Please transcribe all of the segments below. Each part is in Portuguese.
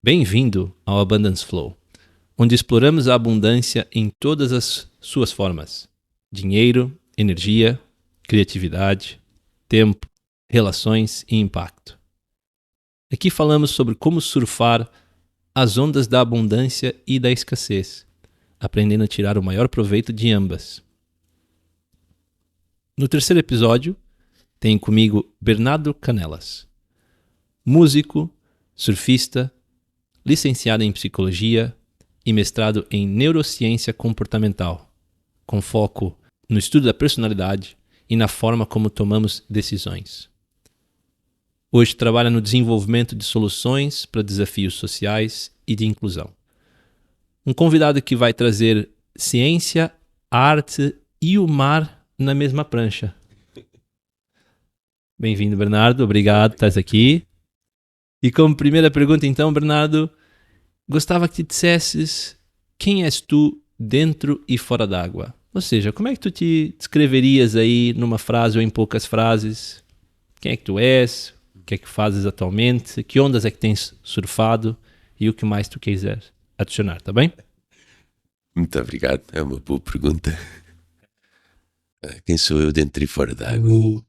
Bem-vindo ao Abundance Flow, onde exploramos a abundância em todas as suas formas: dinheiro, energia, criatividade, tempo, relações e impacto. Aqui falamos sobre como surfar as ondas da abundância e da escassez, aprendendo a tirar o maior proveito de ambas. No terceiro episódio, tenho comigo Bernardo Canelas, músico, surfista, licenciado em psicologia e mestrado em neurociência comportamental, com foco no estudo da personalidade e na forma como tomamos decisões. Hoje trabalha no desenvolvimento de soluções para desafios sociais e de inclusão. Um convidado que vai trazer ciência, arte e o mar na mesma prancha. Bem-vindo, Bernardo. Obrigado por estás aqui. E como primeira pergunta, então, Bernardo, gostava que te dissesses quem és tu dentro e fora d'água. Ou seja, como é que tu te descreverias aí numa frase ou em poucas frases? Quem é que tu és? O que é que fazes atualmente? Que ondas é que tens surfado? E o que mais tu quiser adicionar, tá bem? Muito obrigado, é uma boa pergunta. Quem sou eu dentro e fora d'água?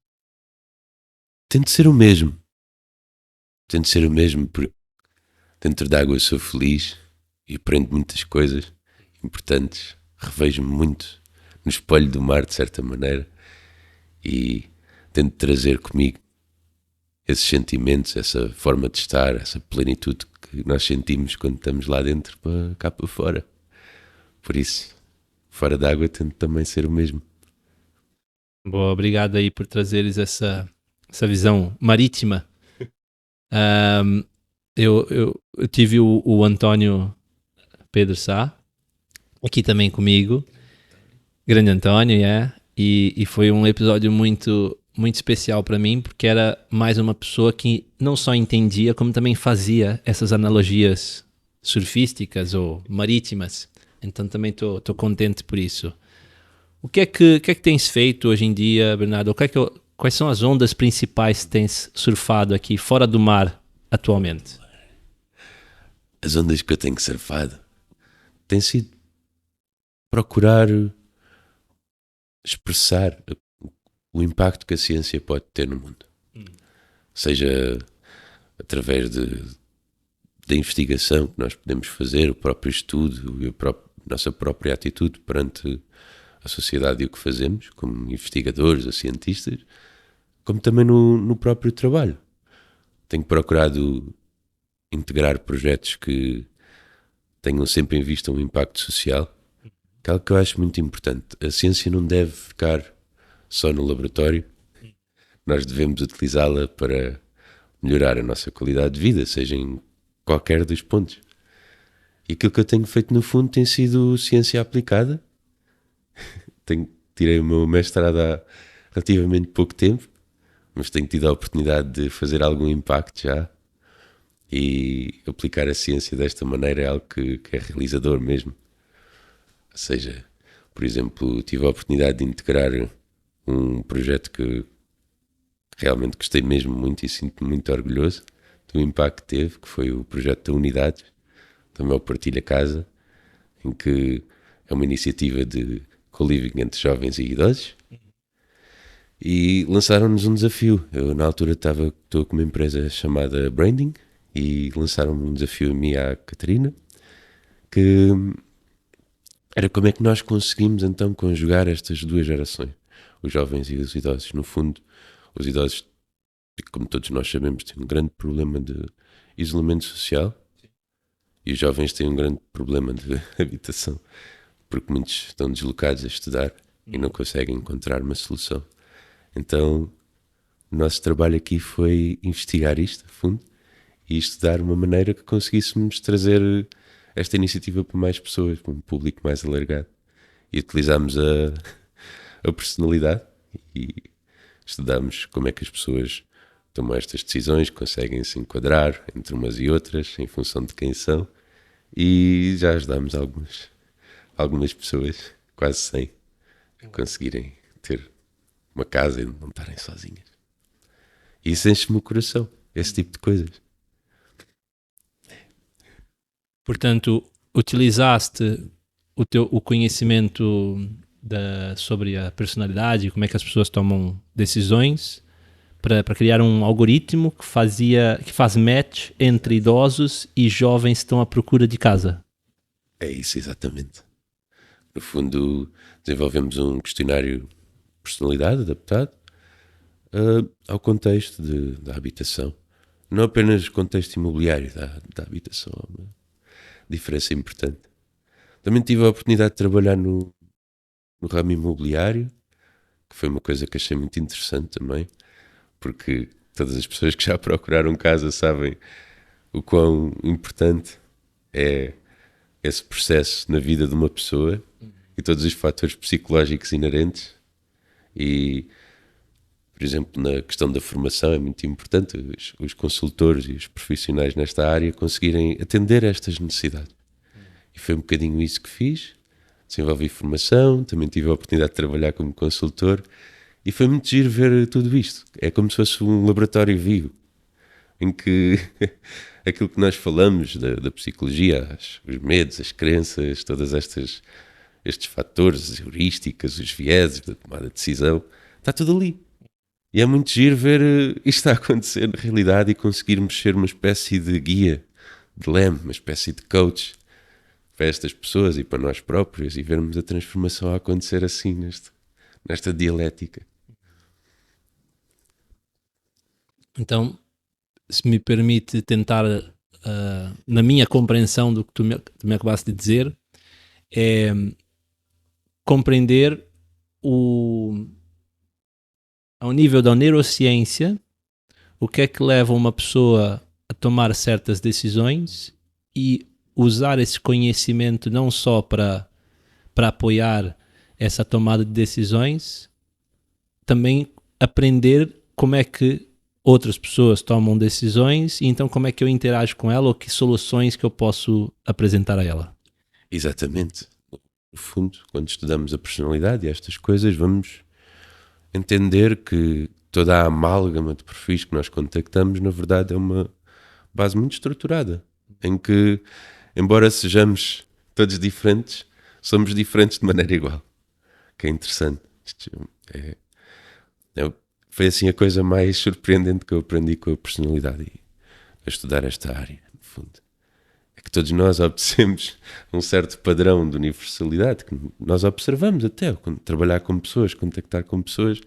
Tento ser o mesmo. Porque dentro d'água eu sou feliz e aprendo muitas coisas importantes. Revejo-me muito no espelho do mar, de certa maneira, e tento trazer comigo esses sentimentos, essa forma de estar, essa plenitude que nós sentimos quando estamos lá dentro para cá para fora. Por isso, fora d'água tento também ser o mesmo. Boa, obrigado aí por trazeres essa visão marítima. Eu tive o António Pedro Sá aqui também comigo, grande António, e foi um episódio muito especial para mim, porque era mais uma pessoa que não só entendia, como também fazia essas analogias surfísticas ou marítimas. Então também estou contente por isso. O que é que tens feito hoje em dia, Bernardo? Quais são as ondas principais que tens surfado aqui fora do mar atualmente? As ondas que eu tenho surfado têm sido procurar expressar o impacto que a ciência pode ter no mundo. Seja através da investigação que nós podemos fazer, o próprio estudo e a nossa própria atitude perante a sociedade e o que fazemos, como investigadores ou cientistas, como também no próprio trabalho. Tenho procurado integrar projetos que tenham sempre em vista um impacto social, que é algo que eu acho muito importante. A ciência não deve ficar só no laboratório. Nós devemos utilizá-la para melhorar a nossa qualidade de vida, seja em qualquer dos pontos. E aquilo que eu tenho feito no fundo tem sido ciência aplicada. Tirei o meu mestrado há relativamente pouco tempo, mas tenho tido a oportunidade de fazer algum impacto já. E aplicar a ciência desta maneira é algo que é realizador mesmo. Ou seja, por exemplo, tive a oportunidade de integrar um projeto que realmente gostei mesmo muito e sinto-me muito orgulhoso do impacto que teve, que foi o projeto da Unidade, também o Partilha Casa, em que é uma iniciativa de co-living entre jovens e idosos, e lançaram-nos um desafio. Eu na altura estou com uma empresa chamada Branding, e lançaram-me um desafio a mim e à Catarina, que era como é que nós conseguimos então conjugar estas duas gerações, os jovens e os idosos. No fundo, os idosos, como todos nós sabemos, têm um grande problema de isolamento social, e os jovens têm um grande problema de habitação, porque muitos estão deslocados a estudar e não conseguem encontrar uma solução. Então, o nosso trabalho aqui foi investigar isto a fundo e estudar uma maneira que conseguíssemos trazer esta iniciativa para mais pessoas, para um público mais alargado. E utilizámos a personalidade e estudámos como é que as pessoas tomam estas decisões, conseguem se enquadrar entre umas e outras em função de quem são, e já ajudámos algumas pessoas, quase 100, a conseguirem ter uma casa e não estarem sozinhas. E isso enche-me o coração, esse tipo de coisas. Portanto, utilizaste o conhecimento sobre a personalidade, como é que as pessoas tomam decisões, para criar um algoritmo que faz match entre idosos e jovens que estão à procura de casa. É isso, exatamente. No fundo, desenvolvemos um questionário de personalidade adaptado ao contexto da habitação. Não apenas o contexto imobiliário da habitação, é uma diferença importante. Também tive a oportunidade de trabalhar no ramo imobiliário, que foi uma coisa que achei muito interessante também, porque todas as pessoas que já procuraram casa sabem o quão importante é esse processo na vida de uma pessoa e todos os fatores psicológicos inerentes. E, por exemplo, na questão da formação é muito importante os consultores e os profissionais nesta área conseguirem atender a estas necessidades. E foi um bocadinho isso que fiz. Desenvolvi formação, também tive a oportunidade de trabalhar como consultor e foi muito giro ver tudo isto. É como se fosse um laboratório vivo, em que aquilo que nós falamos da psicologia, os medos, as crenças, todas estes fatores, as heurísticas, os vieses da tomada de decisão, está tudo ali. E é muito giro ver isto a acontecer na realidade e conseguirmos ser uma espécie de guia, de leme, uma espécie de coach para estas pessoas e para nós próprios e vermos a transformação a acontecer assim nesta dialética. Então, se me permite tentar, na minha compreensão do que tu me acabaste de dizer, é compreender ao nível da neurociência o que é que leva uma pessoa a tomar certas decisões e usar esse conhecimento não só para apoiar essa tomada de decisões, também aprender como é que outras pessoas tomam decisões e então como é que eu interajo com ela ou que soluções que eu posso apresentar a ela. Exatamente. No fundo, quando estudamos a personalidade e estas coisas, vamos entender que toda a amálgama de perfis que nós contactamos, na verdade, é uma base muito estruturada, em que, embora sejamos todos diferentes, somos diferentes de maneira igual. Que é interessante. Foi assim a coisa mais surpreendente que eu aprendi com a personalidade e a estudar esta área, no fundo. É que todos nós obedecemos um certo padrão de universalidade que nós observamos até quando trabalhar com pessoas, contactar com pessoas.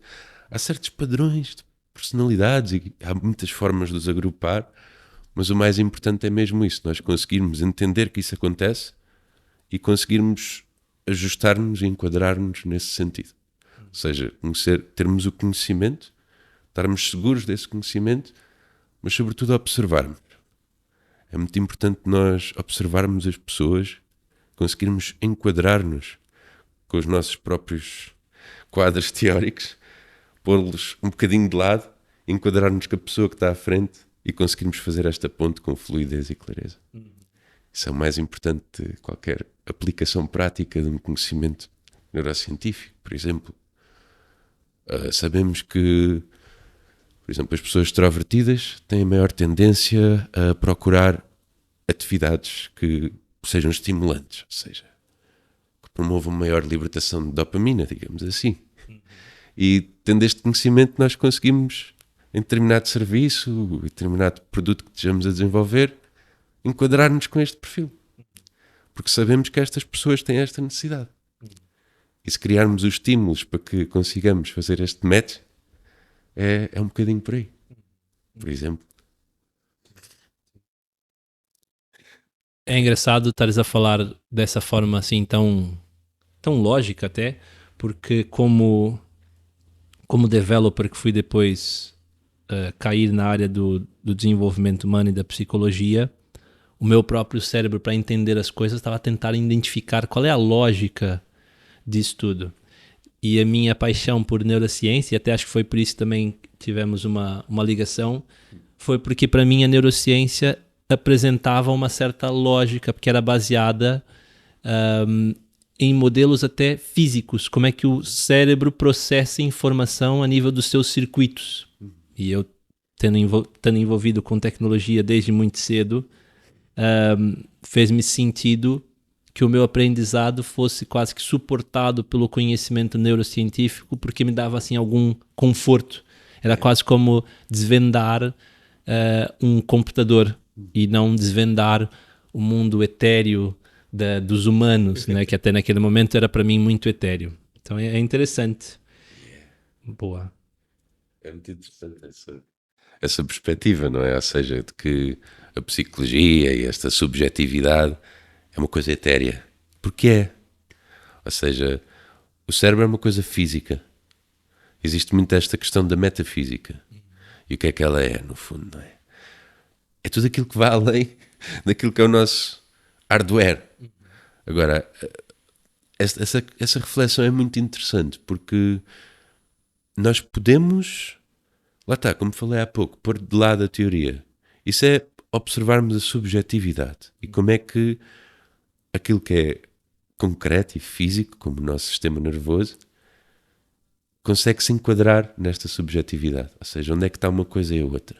Há certos padrões de personalidades e há muitas formas de os agrupar, mas o mais importante é mesmo isso, nós conseguirmos entender que isso acontece e conseguirmos ajustar-nos e enquadrar-nos nesse sentido. Ou seja, termos o conhecimento, estarmos seguros desse conhecimento, mas sobretudo observarmos. É muito importante nós observarmos as pessoas, conseguirmos enquadrar-nos com os nossos próprios quadros teóricos, pô-los um bocadinho de lado, enquadrar-nos com a pessoa que está à frente e conseguirmos fazer esta ponte com fluidez e clareza. Isso é o mais importante de qualquer aplicação prática de um conhecimento neurocientífico, por exemplo. Sabemos que, por exemplo, as pessoas extrovertidas têm a maior tendência a procurar atividades que sejam estimulantes, ou seja, que promovam maior libertação de dopamina, digamos assim. E tendo este conhecimento nós conseguimos, em determinado serviço, em determinado produto que estejamos a desenvolver, enquadrar-nos com este perfil. Porque sabemos que estas pessoas têm esta necessidade. E se criarmos os estímulos para que consigamos fazer este match, é um bocadinho por aí. Por exemplo. É engraçado estares a falar dessa forma assim tão lógica até, porque como developer que fui depois cair na área do desenvolvimento humano e da psicologia, o meu próprio cérebro, para entender as coisas, estava a tentar identificar qual é a lógica disso tudo. E a minha paixão por neurociência, até acho que foi por isso também que tivemos uma ligação, foi porque para mim a neurociência apresentava uma certa lógica, porque era baseada em modelos até físicos, como é que o cérebro processa informação a nível dos seus circuitos. E eu, tendo envolvido com tecnologia desde muito cedo, fez-me sentido que o meu aprendizado fosse quase que suportado pelo conhecimento neurocientífico, porque me dava assim algum conforto. Era quase como desvendar um computador e não desvendar o mundo etéreo dos humanos, né? Que até naquele momento era para mim muito etéreo. Então é interessante. Boa. É muito interessante essa perspectiva, não é? Ou seja, de que a psicologia e esta subjetividade é uma coisa etérea. Porque é. Ou seja, o cérebro é uma coisa física. Existe muito esta questão da metafísica. E o que é que ela é, no fundo, não é? É tudo aquilo que vai além daquilo que é o nosso hardware. Agora, essa reflexão é muito interessante, porque nós podemos, lá está, como falei há pouco, pôr de lado a teoria. Isso é observarmos a subjetividade e como é que aquilo que é concreto e físico, como o nosso sistema nervoso, consegue se enquadrar nesta subjetividade. Ou seja, onde é que está uma coisa e a outra.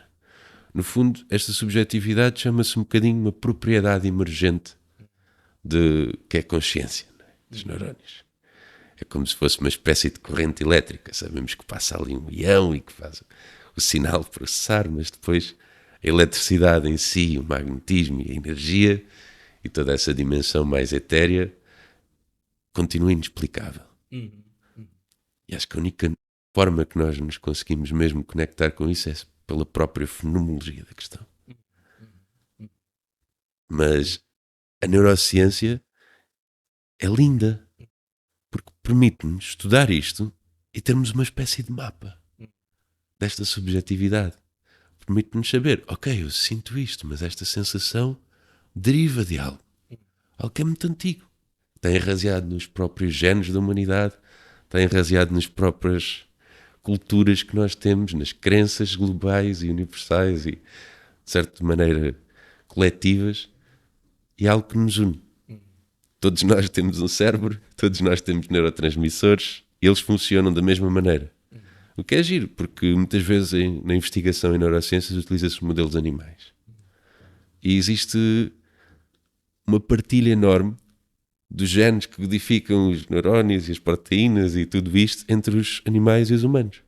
No fundo, esta subjetividade chama-se um bocadinho uma propriedade emergente de que é a consciência, não é? Dos neurónios. É como se fosse uma espécie de corrente elétrica. Sabemos que passa ali um ião e que faz o sinal processar, mas depois a eletricidade em si, o magnetismo e a energia e toda essa dimensão mais etérea continua inexplicável. E acho que a única forma que nós nos conseguimos mesmo conectar com isso é pela própria fenomenologia da questão. Mas a neurociência é linda, porque permite-nos estudar isto e termos uma espécie de mapa desta subjetividade. Permite-nos saber, ok, eu sinto isto, mas esta sensação deriva de algo que é muito antigo. Está enraizado nos próprios genes da humanidade, está enraizado nas próprias culturas que nós temos, nas crenças globais e universais e, de certa maneira, coletivas, e é algo que nos une. Todos nós temos um cérebro, todos nós temos neurotransmissores, e eles funcionam da mesma maneira. O que é giro, porque muitas vezes na investigação em neurociências utiliza-se modelos animais. E existe uma partilha enorme dos genes que codificam os neurónios e as proteínas e tudo isto entre os animais e os humanos.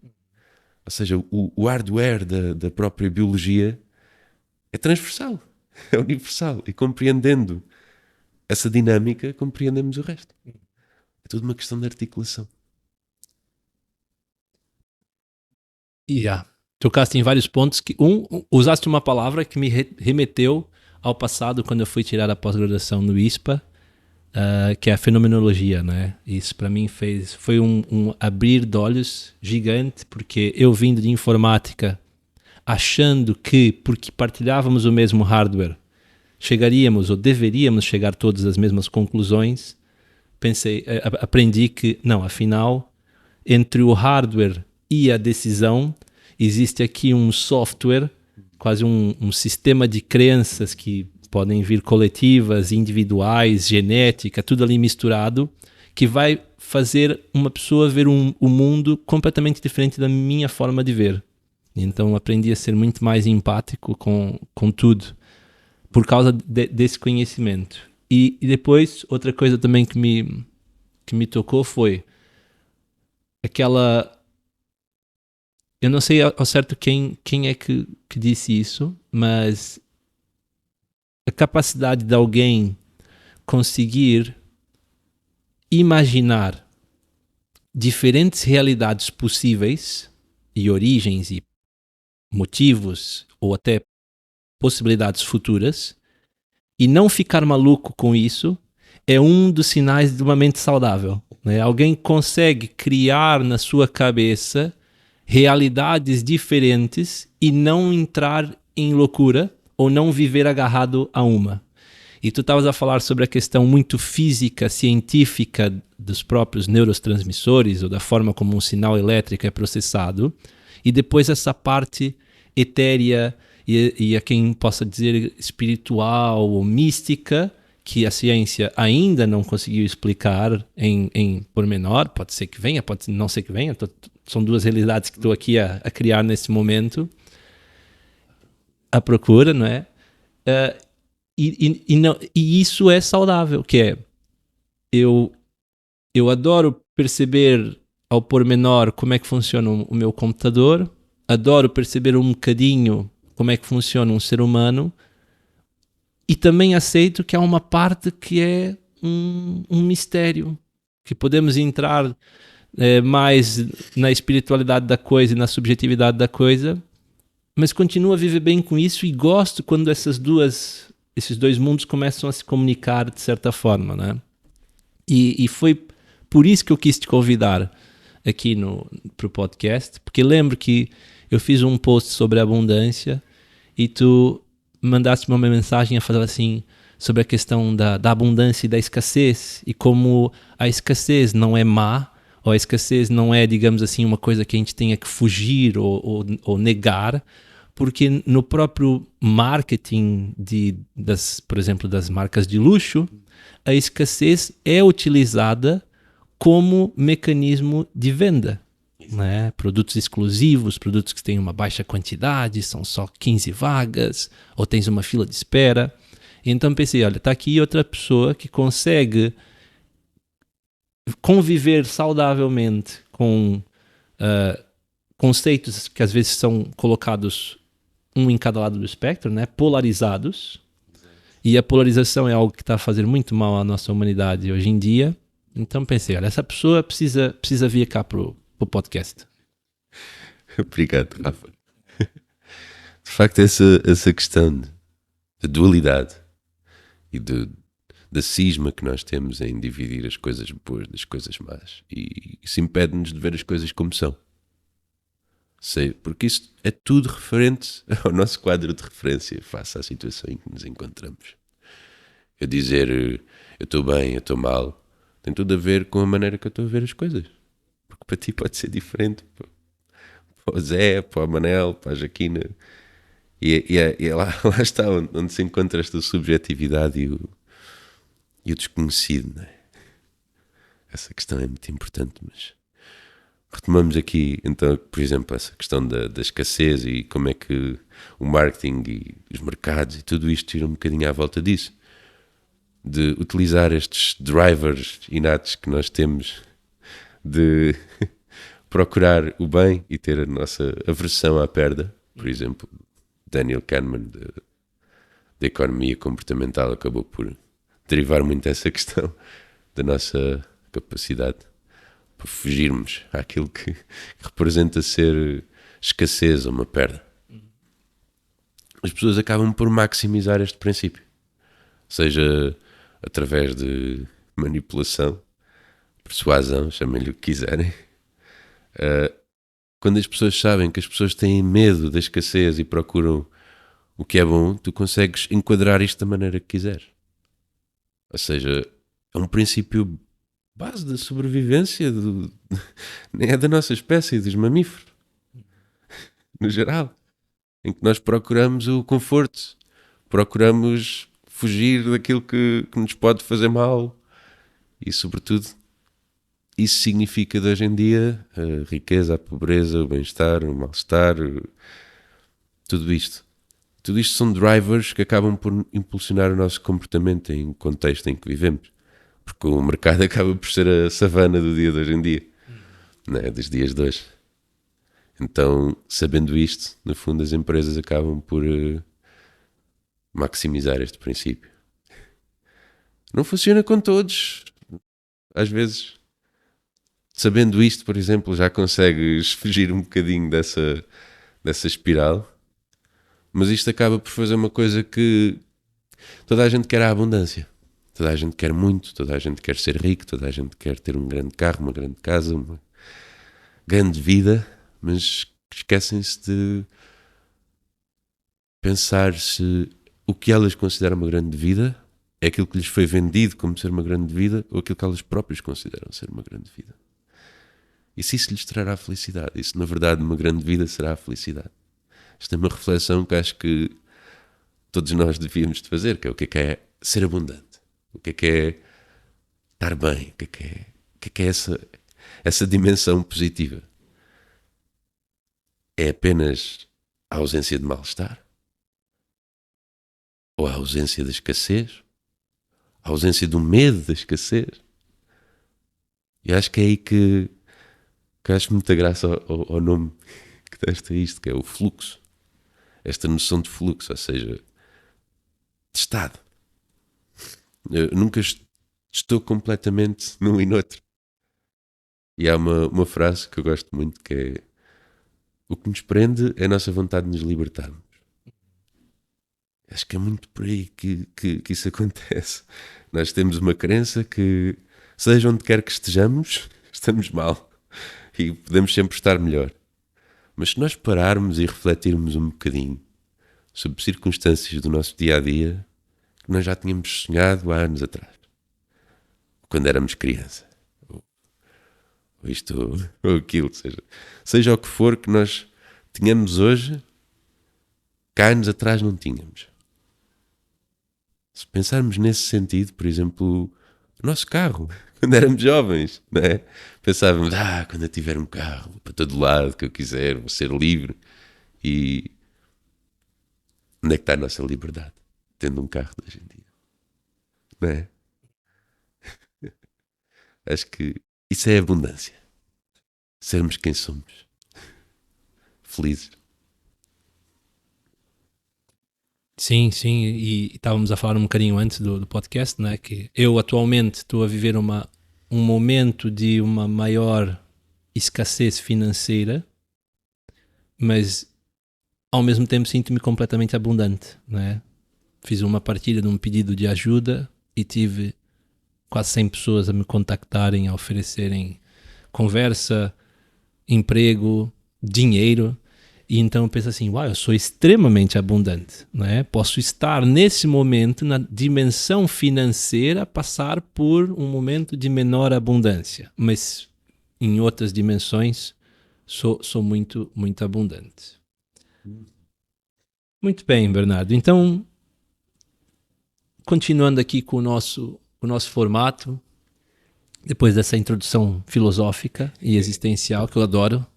Ou seja, o hardware da própria biologia é transversal, é universal. E compreendendo essa dinâmica, compreendemos o resto. É tudo uma questão de articulação. Tocaste em vários pontos que usaste uma palavra que me remeteu ao passado quando eu fui tirar a pós-graduação no ISPA, que é a fenomenologia, né? Isso para mim foi um abrir de olhos gigante, porque eu vindo de informática, achando que porque partilhávamos o mesmo hardware, chegaríamos ou deveríamos chegar todas às mesmas conclusões, aprendi que não, afinal, entre o hardware e a decisão, existe aqui um software, quase um sistema de crenças que podem vir coletivas, individuais, genética, tudo ali misturado, que vai fazer uma pessoa ver o mundo completamente diferente da minha forma de ver. Então aprendi a ser muito mais empático com tudo, por causa desse conhecimento. E depois, outra coisa também que me tocou foi aquela... Eu não sei ao certo quem é que disse isso, mas a capacidade de alguém conseguir imaginar diferentes realidades possíveis e origens e motivos ou até possibilidades futuras e não ficar maluco com isso é um dos sinais de uma mente saudável, né? Alguém consegue criar na sua cabeça realidades diferentes e não entrar em loucura ou não viver agarrado a uma. E tu estavas a falar sobre a questão muito física, científica dos próprios neurotransmissores ou da forma como um sinal elétrico é processado, e depois essa parte etérea e a quem possa dizer espiritual ou mística, que a ciência ainda não conseguiu explicar em pormenor, pode ser que venha, pode não ser que venha, são duas realidades que estou aqui a criar nesse momento, à procura, não é? E isso é saudável, que é eu adoro perceber ao pormenor como é que funciona o meu computador, adoro perceber um bocadinho como é que funciona um ser humano, e também aceito que há uma parte que é um mistério, que podemos entrar mais na espiritualidade da coisa e na subjetividade da coisa, mas continuo a viver bem com isso e gosto quando esses dois mundos começam a se comunicar de certa forma, né? E foi por isso que eu quis te convidar aqui para o podcast, porque lembro que eu fiz um post sobre abundância e tu mandaste-me uma mensagem a falar assim sobre a questão da abundância e da escassez, e como a escassez não é má, ou a escassez não é, digamos assim, uma coisa que a gente tenha que fugir ou negar, porque no próprio marketing por exemplo, das marcas de luxo, a escassez é utilizada como mecanismo de venda. Né? Produtos exclusivos, produtos que têm uma baixa quantidade, são só 15 vagas, ou tens uma fila de espera. Então pensei, olha, está aqui outra pessoa que consegue conviver saudavelmente com conceitos que às vezes são colocados um em cada lado do espectro, né? Polarizados. E a polarização é algo que está a fazer muito mal à nossa humanidade hoje em dia. Então pensei, olha, essa pessoa precisa vir cá pro podcast. Obrigado, Rafa. De facto, essa questão de dualidade e da cisma que nós temos em dividir as coisas boas das coisas más, e isso impede-nos de ver as coisas como são. Porque isso é tudo referente ao nosso quadro de referência face à situação em que nos encontramos. Eu dizer eu estou bem, eu estou mal, tem tudo a ver com a maneira que eu estou a ver as coisas. Porque para ti pode ser diferente. Para o Zé, para o Manel, para a Jaquina. E lá está onde se encontra esta subjetividade e o desconhecido. Não é? Essa questão é muito importante, mas retomamos aqui, então, por exemplo, essa questão da escassez e como é que o marketing e os mercados e tudo isto gira um bocadinho à volta disso. De utilizar estes drivers inatos que nós temos de procurar o bem e ter a nossa aversão à perda. Por exemplo, Daniel Kahneman, da economia comportamental, acabou por derivar muito essa questão da nossa capacidade para fugirmos àquilo que representa ser escassez ou uma perda. As pessoas acabam por maximizar este princípio, seja através de manipulação, persuasão, chamem-lhe o que quiserem. Quando as pessoas sabem que as pessoas têm medo da escassez e procuram o que é bom, tu consegues enquadrar isto da maneira que quiseres. Ou seja, é um princípio base da sobrevivência nem é da nossa espécie, dos mamíferos, no geral, em que nós procuramos o conforto, procuramos fugir daquilo que nos pode fazer mal, e sobretudo isso significa de hoje em dia a riqueza, a pobreza, o bem-estar, o mal-estar, tudo isto. Tudo isto são drivers que acabam por impulsionar o nosso comportamento em contexto em que vivemos. Porque o mercado acaba por ser a savana do dia de hoje em dia, não é? Dos dias de hoje. Então, sabendo isto, no fundo as empresas acabam por maximizar este princípio. Não funciona com todos. Às vezes, sabendo isto, por exemplo, já consegues fugir um bocadinho dessa espiral. Mas isto acaba por fazer uma coisa que toda a gente quer a abundância. Toda a gente quer muito, toda a gente quer ser rico, toda a gente quer ter um grande carro, uma grande casa, uma grande vida, mas esquecem-se de pensar se o que elas consideram uma grande vida é aquilo que lhes foi vendido como ser uma grande vida ou aquilo que elas próprias consideram ser uma grande vida. E se isso lhes trará felicidade? E se na verdade uma grande vida será a felicidade? Esta é uma reflexão que acho que todos nós devíamos de fazer, que é ser abundante, o que é estar bem, o que é essa dimensão positiva. É apenas a ausência de mal-estar? ou a ausência da escassez, a ausência do medo da escassez. E acho que é aí que acho muita graça ao nome que deste a isto, que é o fluxo. Esta noção de fluxo, ou seja, de estado. Eu nunca estou completamente num e noutro. E há uma frase que eu gosto muito, que é: o que nos prende é a nossa vontade de nos libertarmos. Acho que é muito por aí que isso acontece. Nós temos uma crença que, seja onde quer que estejamos, estamos mal. E podemos sempre estar melhor. Mas se nós pararmos e refletirmos um bocadinho sobre circunstâncias do nosso dia-a-dia que nós já tínhamos sonhado há anos atrás, quando éramos criança, ou isto ou aquilo, seja o que for que nós tínhamos hoje, que há anos atrás não tínhamos. Se pensarmos nesse sentido, por exemplo, o nosso carro, quando éramos jovens, não é? Pensávamos, quando eu tiver um carro, vou para todo lado que eu quiser, vou ser livre. E onde é que está a nossa liberdade? Tendo um carro de hoje em dia. Não é? Acho que isso é abundância. Sermos quem somos. Felizes. Sim, sim, e estávamos a falar um bocadinho antes do podcast, né, que eu atualmente estou a viver um momento de uma maior escassez financeira, mas ao mesmo tempo sinto-me completamente abundante, né? Fiz uma partilha de um pedido de ajuda e tive quase 100 pessoas a me contactarem, a oferecerem conversa, emprego, dinheiro. E então eu penso assim, eu sou extremamente abundante, né? Posso estar nesse momento na dimensão financeira, passar por um momento de menor abundância, mas em outras dimensões sou muito, muito abundante. Muito bem, Bernardo. Então, continuando aqui com o nosso formato, depois dessa introdução filosófica e existencial, que eu adoro.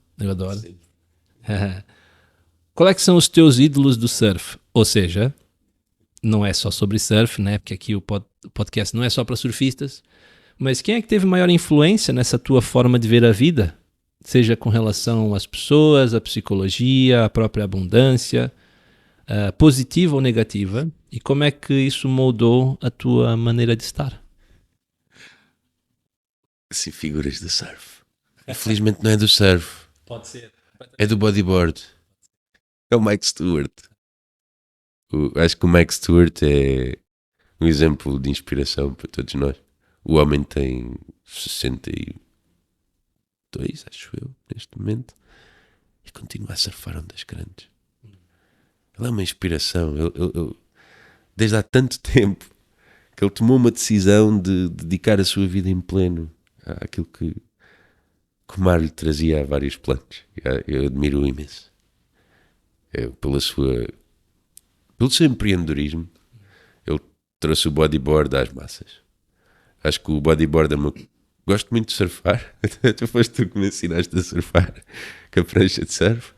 Qual é que são os teus ídolos do surf? Ou seja, não é só sobre surf, né? Porque aqui o podcast não é só para surfistas, mas quem é que teve maior influência nessa tua forma de ver a vida? Seja com relação às pessoas, à psicologia, à própria abundância, positiva ou negativa, e como é que isso moldou a tua maneira de estar? Sim, figuras do surf. Infelizmente não é do surf. Pode ser. É do bodyboard. É o Mike Stewart. Acho que o Mike Stewart é um exemplo de inspiração para todos nós. O homem tem 62, acho eu, neste momento, e continua a surfar ondas grandes. Ele é uma inspiração. Ele, desde há tanto tempo que ele tomou uma decisão de dedicar a sua vida em pleno àquilo que o mar lhe trazia a vários planos. Eu admiro-o imenso. Pelo seu empreendedorismo, ele trouxe o bodyboard às massas. Acho que o bodyboard é gosto muito de surfar. Tu foste tu que me ensinaste a surfar com a prancha de surf.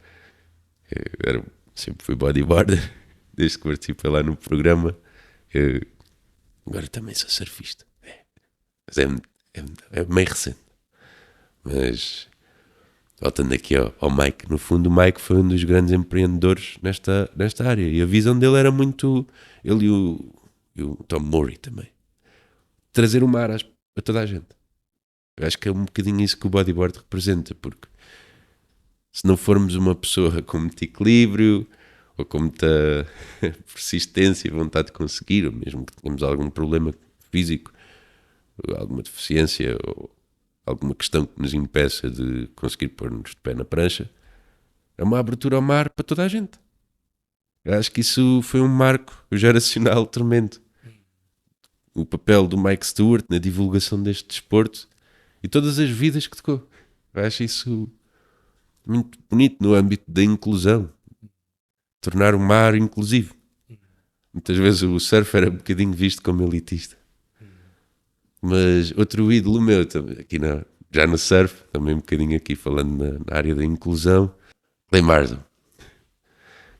Sempre fui bodyboarder, desde que participei lá no programa. Agora também sou surfista. Mas é meio recente. Mas voltando aqui ao Mike, no fundo o Mike foi um dos grandes empreendedores nesta área, e a visão dele era muito, ele e o Tom Murray também, trazer o mar a toda a gente. Eu acho que é um bocadinho isso que o bodyboard representa, porque se não formos uma pessoa com muito equilíbrio ou com muita persistência e vontade de conseguir, ou mesmo que tenhamos algum problema físico, alguma deficiência ou alguma questão que nos impeça de conseguir pôr-nos de pé na prancha, é uma abertura ao mar para toda a gente. Eu acho que isso foi um marco geracional tremendo. O papel do Mike Stewart na divulgação deste desporto e todas as vidas que tocou. Eu acho isso muito bonito no âmbito da inclusão. Tornar o mar inclusivo. Muitas vezes o surf era um bocadinho visto como elitista. Mas outro ídolo meu, aqui já no surf, também um bocadinho aqui falando na área da inclusão, Clay Marsden.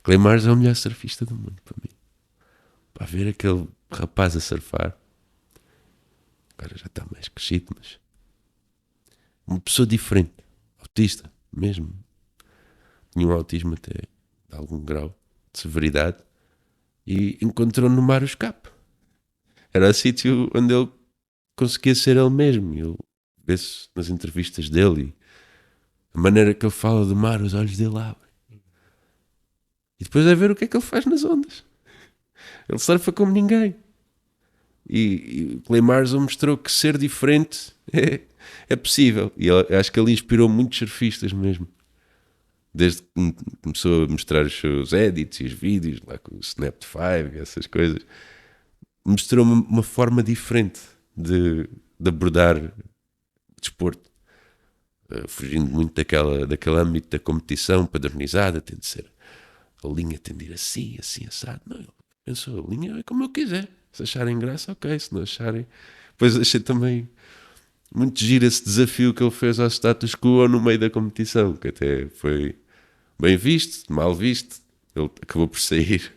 Clay Marsden é o melhor surfista do mundo para mim. a ver aquele rapaz a surfar. Agora já está mais crescido, mas uma pessoa diferente, autista mesmo. Tinha um autismo até de algum grau de severidade e encontrou no mar o escape. Era o sítio onde ele conseguia ser ele mesmo. Ele vê-se nas entrevistas dele, a maneira que ele fala do mar, os olhos dele abrem. E depois é ver o que é que ele faz nas ondas. Ele surfa como ninguém. E o Clay Marsden mostrou que ser diferente é possível. E eu acho que ele inspirou muitos surfistas mesmo. Desde que começou a mostrar os seus edits e os vídeos, lá com o Snap 5 e essas coisas, mostrou uma forma diferente de abordar desporto. Fugindo muito daquele âmbito da competição padronizada, tem de ser a linha tem de ir assim, assim, assado. Não, ele pensou, a linha é como eu quiser. Se acharem graça, ok. Se não acharem... Depois achei também muito giro esse desafio que ele fez ao status quo no meio da competição, que até foi bem visto, mal visto. Ele acabou por sair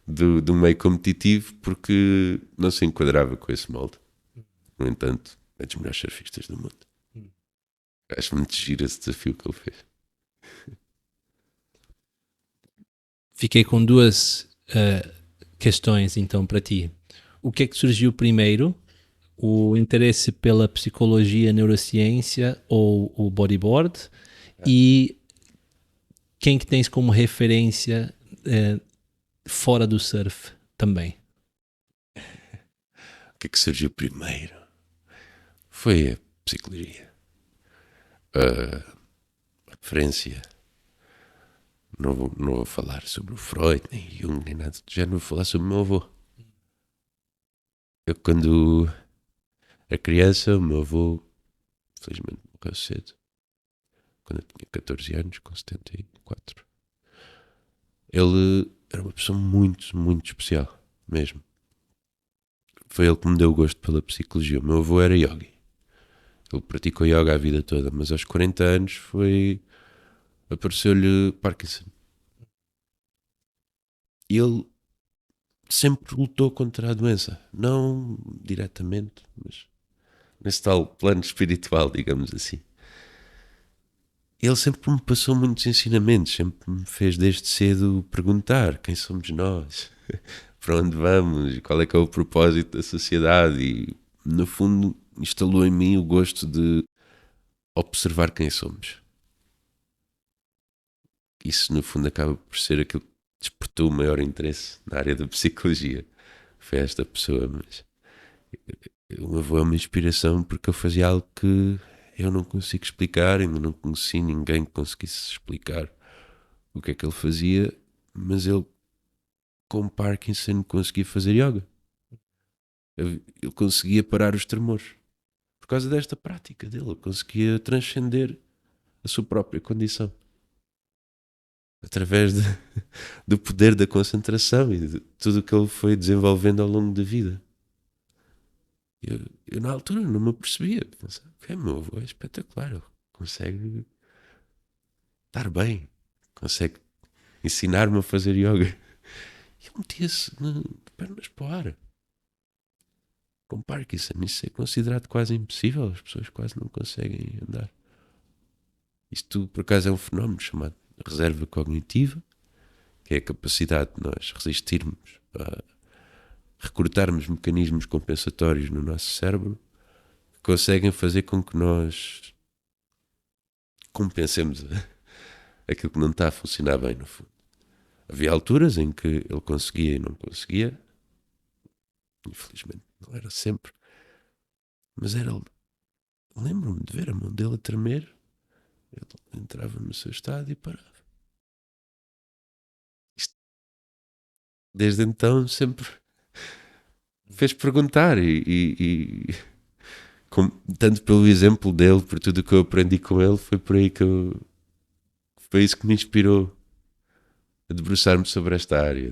do meio competitivo porque não se enquadrava com esse molde. No entanto, é dos melhores surfistas do mundo. Acho muito giro esse desafio que ele fez. Fiquei com duas questões então para ti. O que é que surgiu primeiro? O interesse pela psicologia, neurociência ou o bodyboard? E quem que tens como referência fora do surf também? O que é que surgiu primeiro? Foi a psicologia. A referência. Não vou falar sobre o Freud, nem Jung, nem nada. Já não vou falar sobre o meu avô. Eu, quando era criança, o meu avô, felizmente, morreu cedo. Quando eu tinha 14 anos, com 74. Ele era uma pessoa muito, muito especial, mesmo. Foi ele que me deu o gosto pela psicologia. O meu avô era yogi. Ele praticou yoga a vida toda, mas aos 40 anos apareceu-lhe Parkinson. E ele sempre lutou contra a doença. Não diretamente, mas nesse tal plano espiritual, digamos assim. Ele sempre me passou muitos ensinamentos, sempre me fez desde cedo perguntar quem somos nós, para onde vamos, qual é que é o propósito da sociedade e, no fundo, instalou em mim o gosto de observar quem somos. Isso, no fundo, acaba por ser aquilo que despertou o maior interesse na área da psicologia. Foi esta pessoa, mas o meu avô é uma inspiração porque eu fazia algo que eu não consigo explicar, ainda não conheci ninguém que conseguisse explicar o que é que ele fazia, mas ele, com Parkinson, conseguia fazer yoga. Ele conseguia parar os tremores. Por causa desta prática dele, ele conseguia transcender a sua própria condição. Através do poder da concentração e de tudo o que ele foi desenvolvendo ao longo da vida. Eu na altura não me apercebia. Pensava, meu avô é espetacular. Ele consegue estar bem. Consegue ensinar-me a fazer yoga. E ele metia-se de pernas para o ar. Com Parkinson, isso é considerado quase impossível. As pessoas quase não conseguem andar. Isto, por acaso, é um fenómeno chamado reserva cognitiva, que é a capacidade de nós resistirmos a recrutarmos mecanismos compensatórios no nosso cérebro que conseguem fazer com que nós compensemos aquilo que não está a funcionar bem, no fundo. Havia alturas em que ele conseguia e não conseguia, infelizmente não era sempre, mas era. Lembro-me de ver a mão dele a tremer, ele entrava no seu estado e parava. Isto, desde então, sempre fez perguntar e tanto pelo exemplo dele, por tudo o que eu aprendi com ele, foi por aí foi isso que me inspirou a debruçar-me sobre esta área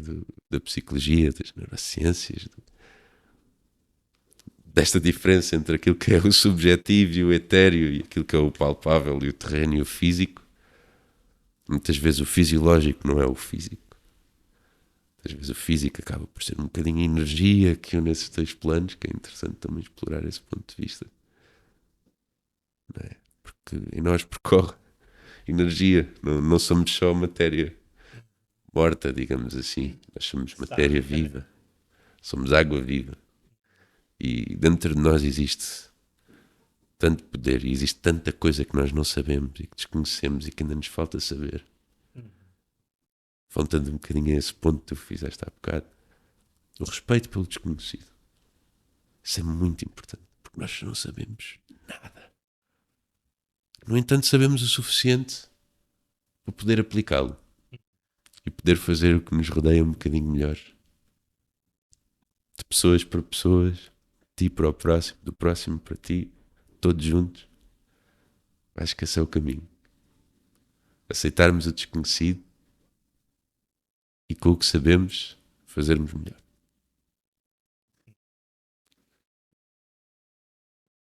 da psicologia, das neurociências, desta diferença entre aquilo que é o subjetivo e o etéreo e aquilo que é o palpável e o terreno e o físico. Muitas vezes o fisiológico não é o físico. Às vezes o físico acaba por ser um bocadinho a energia que une esses dois planos, que é interessante também explorar esse ponto de vista. Não é? Porque em nós percorre energia, não somos só matéria morta, digamos assim. Nós somos matéria viva, somos água viva. E dentro de nós existe tanto poder e existe tanta coisa que nós não sabemos e que desconhecemos e que ainda nos falta saber. Faltando um bocadinho a esse ponto que tu fizeste há bocado. O respeito pelo desconhecido. Isso é muito importante, porque nós não sabemos nada. No entanto, sabemos o suficiente para poder aplicá-lo e poder fazer o que nos rodeia um bocadinho melhor. De pessoas para pessoas, de ti para o próximo, do próximo para ti, todos juntos. Acho que esse é o caminho. Aceitarmos o desconhecido e com o que sabemos fazermos melhor.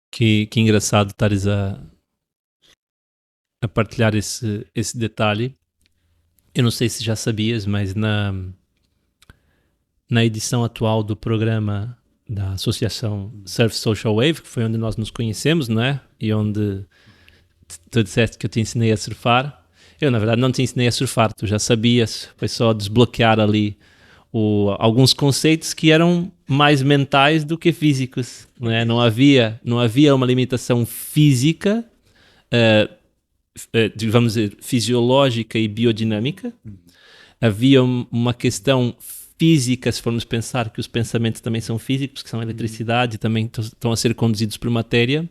Que engraçado estares a partilhar esse detalhe. Eu não sei se já sabias, mas na edição atual do programa da Associação Surf Social Wave, que foi onde nós nos conhecemos, não é? E onde tu disseste que eu te ensinei a surfar. Eu, na verdade, não te ensinei a surfar, tu já sabias, foi só desbloquear ali alguns conceitos que eram mais mentais do que físicos, não é? Não havia uma limitação física, vamos dizer, fisiológica e biodinâmica. Havia uma questão física, se formos pensar que os pensamentos também são físicos, que são eletricidade, também estão a ser conduzidos por matéria,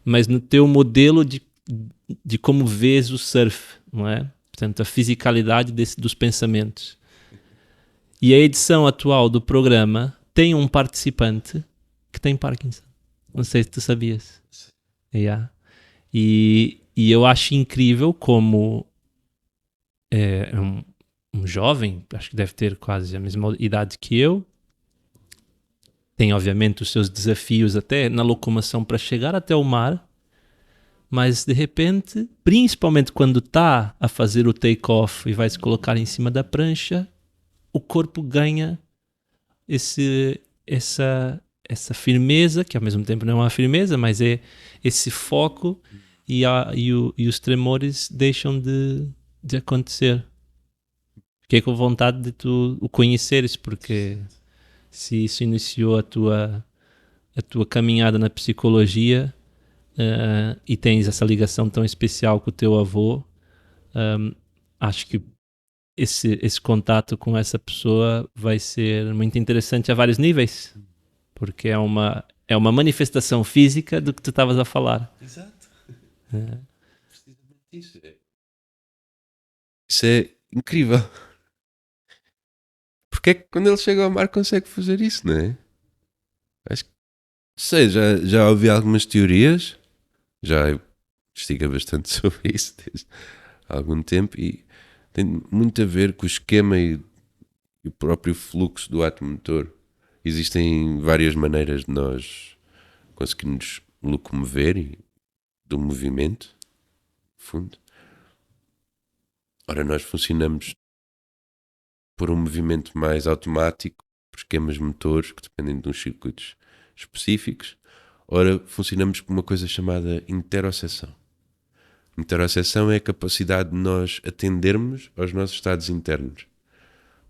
mas no teu modelo de como vês o surf, não é? Portanto, a fisicalidade dos pensamentos. E a edição atual do programa tem um participante que tem Parkinson. Não sei se tu sabias. Yeah. E eu acho incrível como um jovem, acho que deve ter quase a mesma idade que eu, tem obviamente os seus desafios até na locomoção para chegar até o mar, mas de repente, principalmente quando está a fazer o take-off e vai se colocar em cima da prancha, o corpo ganha essa firmeza, que ao mesmo tempo não é uma firmeza, mas é esse foco, e os tremores deixam de acontecer. Fiquei com vontade de tu o conheceres, porque se isso iniciou a tua caminhada na psicologia, e tens essa ligação tão especial com o teu avô, acho que esse contato com essa pessoa vai ser muito interessante a vários níveis, porque é uma manifestação física do que tu estavas a falar. Exato. Precisamente isso. Isso é incrível. Porque é que quando ele chega ao mar consegue fazer isso, não é? Acho que, sei, já ouvi algumas teorias, já investiga bastante sobre isso desde há algum tempo e tem muito a ver com o esquema e o próprio fluxo do ato motor. Existem várias maneiras de nós conseguirmos locomover e do movimento, no fundo. Ora, nós funcionamos por um movimento mais automático, por esquemas motores que dependem de uns circuitos específicos. Ora, funcionamos por uma coisa chamada interocepção. Interocepção é a capacidade de nós atendermos aos nossos estados internos.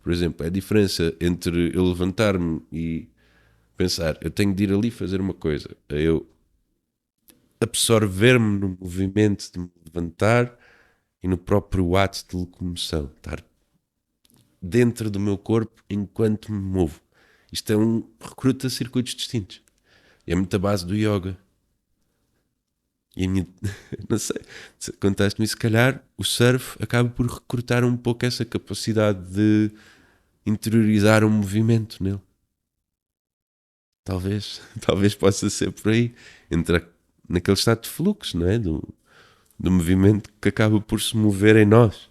Por exemplo, a diferença entre eu levantar-me e pensar, eu tenho de ir ali fazer uma coisa, a eu absorver-me no movimento de me levantar e no próprio ato de locomoção, estar dentro do meu corpo enquanto me movo. Isto é recruta circuitos distintos. É muito a base do yoga. E a minha, não sei, contaste-me, se calhar o surf acaba por recrutar um pouco essa capacidade de interiorizar um movimento nele. Talvez possa ser por aí, naquele estado de fluxo, não é? Do movimento que acaba por se mover em nós.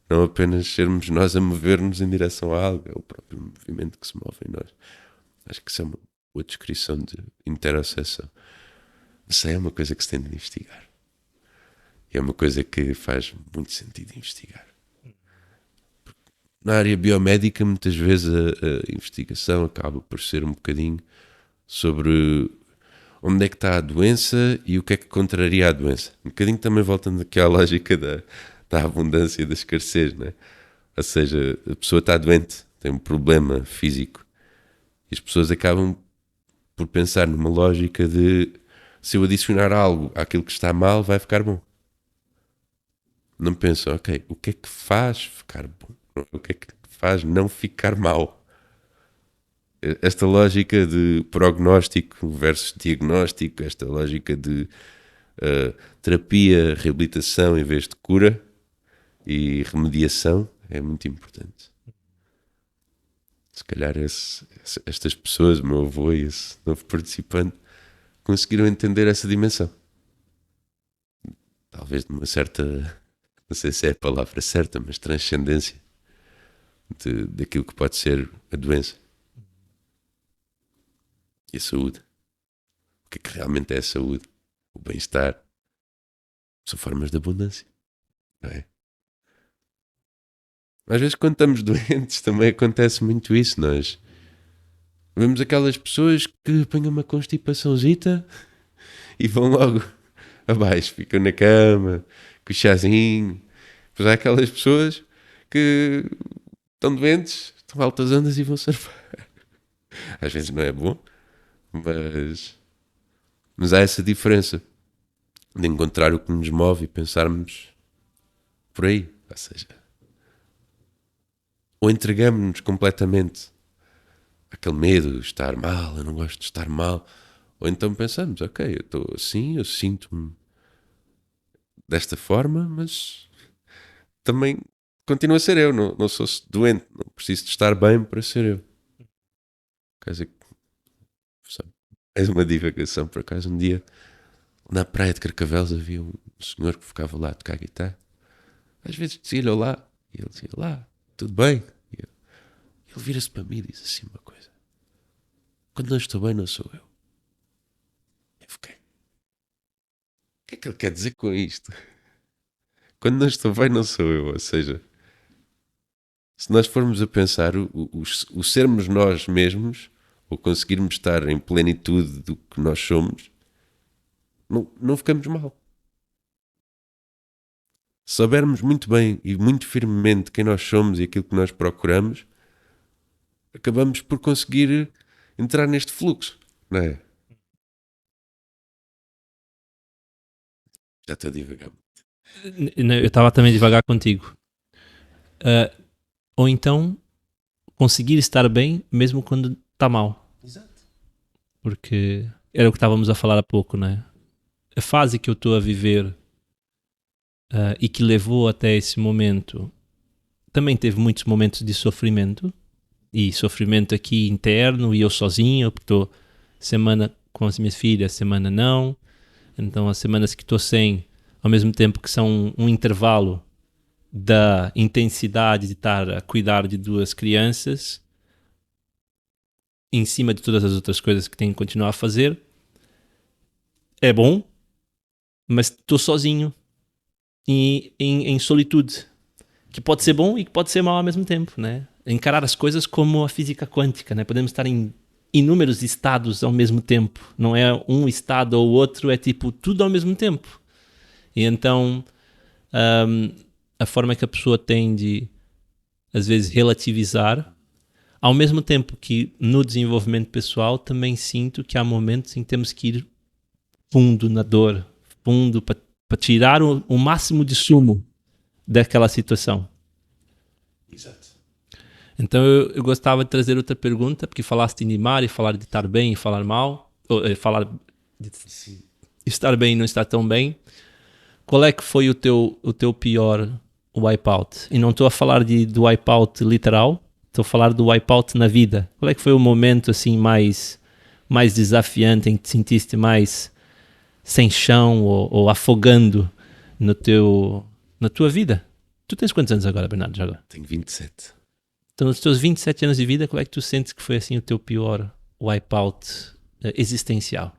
Não apenas sermos nós a mover-nos em direção a algo, é o próprio movimento que se move em nós. Acho que isso é uma boa descrição de interocepção. Isso é uma coisa que se tem de investigar. E é uma coisa que faz muito sentido investigar. na área biomédica, muitas vezes a investigação acaba por ser um bocadinho sobre onde é que está a doença e o que é que contraria a doença. Um bocadinho também voltando aqui à lógica da abundância e da escassez, né? Ou seja, a pessoa está doente, tem um problema físico e as pessoas acabam por pensar numa lógica de se eu adicionar algo àquilo que está mal, vai ficar bom. Não pensam, ok, o que é que faz ficar bom? O que é que faz não ficar mal? Esta lógica de prognóstico versus diagnóstico, esta lógica de terapia, reabilitação em vez de cura e remediação é muito importante. Se calhar estas pessoas, o meu avô e esse novo participante, conseguiram entender essa dimensão. Talvez de uma certa, não sei se é a palavra certa, mas transcendência daquilo que pode ser a doença e a saúde. O que é que realmente é a saúde? O bem-estar são formas de abundância, não é? Às vezes quando estamos doentes também acontece muito isso. Nós vemos aquelas pessoas que apanham uma constipaçãozita e vão logo abaixo, ficam na cama, com o chazinho. Pois há aquelas pessoas que estão doentes, estão altas ondas e vão surfar. Às vezes não é bom, mas há essa diferença de encontrar o que nos move e pensarmos por aí. Ou seja, ou entregamos-nos completamente àquele medo de estar mal, eu não gosto de estar mal, ou então pensamos, ok, eu estou assim, eu sinto-me desta forma, mas também continuo a ser eu, não sou doente, não preciso de estar bem para ser eu. Quer dizer, é uma divagação, por acaso, um dia na praia de Carcavelos havia um senhor que ficava lá a tocar guitarra. Às vezes dizia-lhe olá, e ele dizia olá, tudo bem? E ele vira-se para mim e diz assim uma coisa: quando não estou bem, não sou eu. Eu fiquei: o que é que ele quer dizer com isto? Quando não estou bem, não sou eu. Ou seja, se nós formos a pensar, o sermos nós mesmos, ou conseguirmos estar em plenitude do que nós somos, não ficamos mal. Se soubermos muito bem e muito firmemente quem nós somos e aquilo que nós procuramos, acabamos por conseguir entrar neste fluxo, não é? Já estou a divagar. Eu estava também devagar contigo. Ou então conseguir estar bem mesmo quando está mal. Exato. Porque era o que estávamos a falar há pouco, não é? A fase que eu estou a viver e que levou até esse momento também teve muitos momentos de sofrimento, e sofrimento aqui interno, e eu sozinho, porque estou semana com as minhas filhas, semana não. Então as semanas que estou sem, ao mesmo tempo que são um intervalo da intensidade de estar a cuidar de duas crianças, em cima de todas as outras coisas que tenho que continuar a fazer, é bom, mas estou sozinho e em solitude, que pode ser bom e que pode ser mau ao mesmo tempo, né? Encarar as coisas como a física quântica, né? Podemos estar em inúmeros estados ao mesmo tempo, não é um estado ou outro, é tipo tudo ao mesmo tempo. E então a forma que a pessoa tem de às vezes relativizar, ao mesmo tempo que no desenvolvimento pessoal também sinto que há momentos em que temos que ir fundo na dor, fundo para tirar o máximo de sumo daquela situação. Exato. Então eu gostava de trazer outra pergunta, porque falaste de animar e falar de estar bem e falar mal, ou falar de estar bem e não estar tão bem. Qual é que foi o teu pior wipeout? E não estou a falar do wipeout literal, estou a falar do wipeout na vida. Qual é que foi o momento assim mais desafiante em que te sentiste mais sem chão ou afogando na tua vida? Tu tens quantos anos agora, Bernardo? Já agora? Tenho 27. Então, nos teus 27 anos de vida, qual é que tu sentes que foi assim o teu pior wipeout existencial?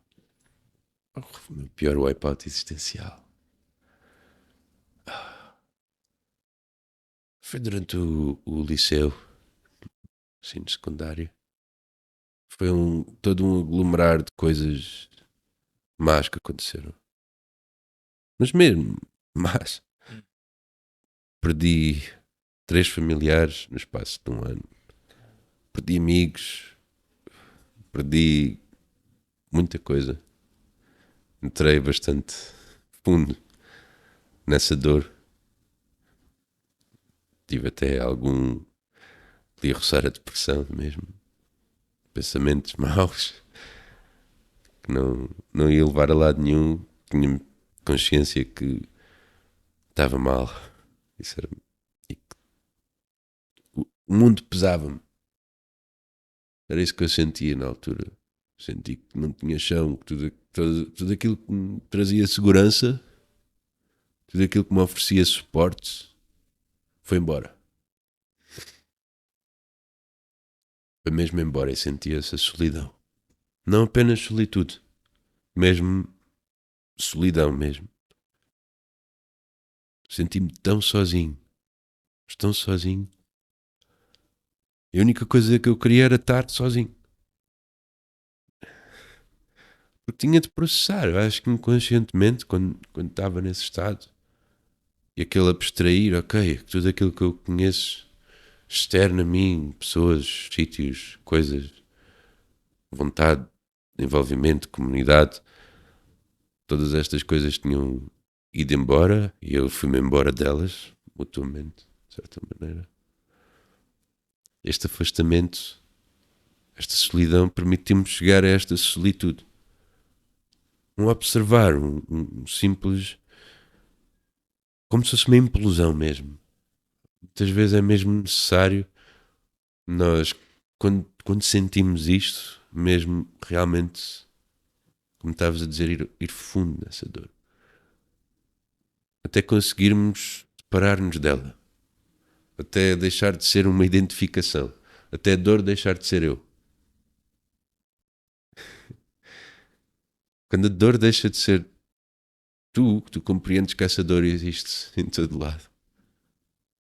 O meu pior wipeout existencial Foi durante o liceu, ensino secundário. Foi todo um aglomerar de coisas más que aconteceram. Mas mesmo más. Perdi 3 familiares no espaço de um ano. Perdi amigos. Perdi muita coisa. Entrei bastante fundo nessa dor. Tive até algum... Podia roçar a depressão mesmo. Pensamentos maus. Que não ia levar a lado nenhum. Tinha consciência que estava mal. Isso era... O mundo pesava-me. Era isso que eu sentia na altura. Senti que não tinha chão, que tudo aquilo que me trazia segurança, tudo aquilo que me oferecia suporte, foi embora. Foi mesmo embora e senti essa solidão. Não apenas solitude, mesmo solidão mesmo. Senti-me tão sozinho, mas tão sozinho. E a única coisa que eu queria era estar sozinho. Porque tinha de processar, eu acho que inconscientemente, quando estava nesse estado, e aquele abstrair, ok, tudo aquilo que eu conheço externo a mim, pessoas, sítios, coisas, vontade, envolvimento, comunidade, todas estas coisas tinham ido embora e eu fui-me embora delas, mutuamente, de certa maneira. Este afastamento, esta solidão, permitiu-me chegar a esta solitude. Um observar, um simples... Como se fosse uma implosão mesmo. Muitas vezes é mesmo necessário nós, quando sentimos isto, mesmo realmente, como estavas a dizer, ir fundo nessa dor. Até conseguirmos separar-nos dela. Até deixar de ser uma identificação. Até a dor deixar de ser eu. Quando a dor deixa de ser tu compreendes que essa dor existe em todo lado.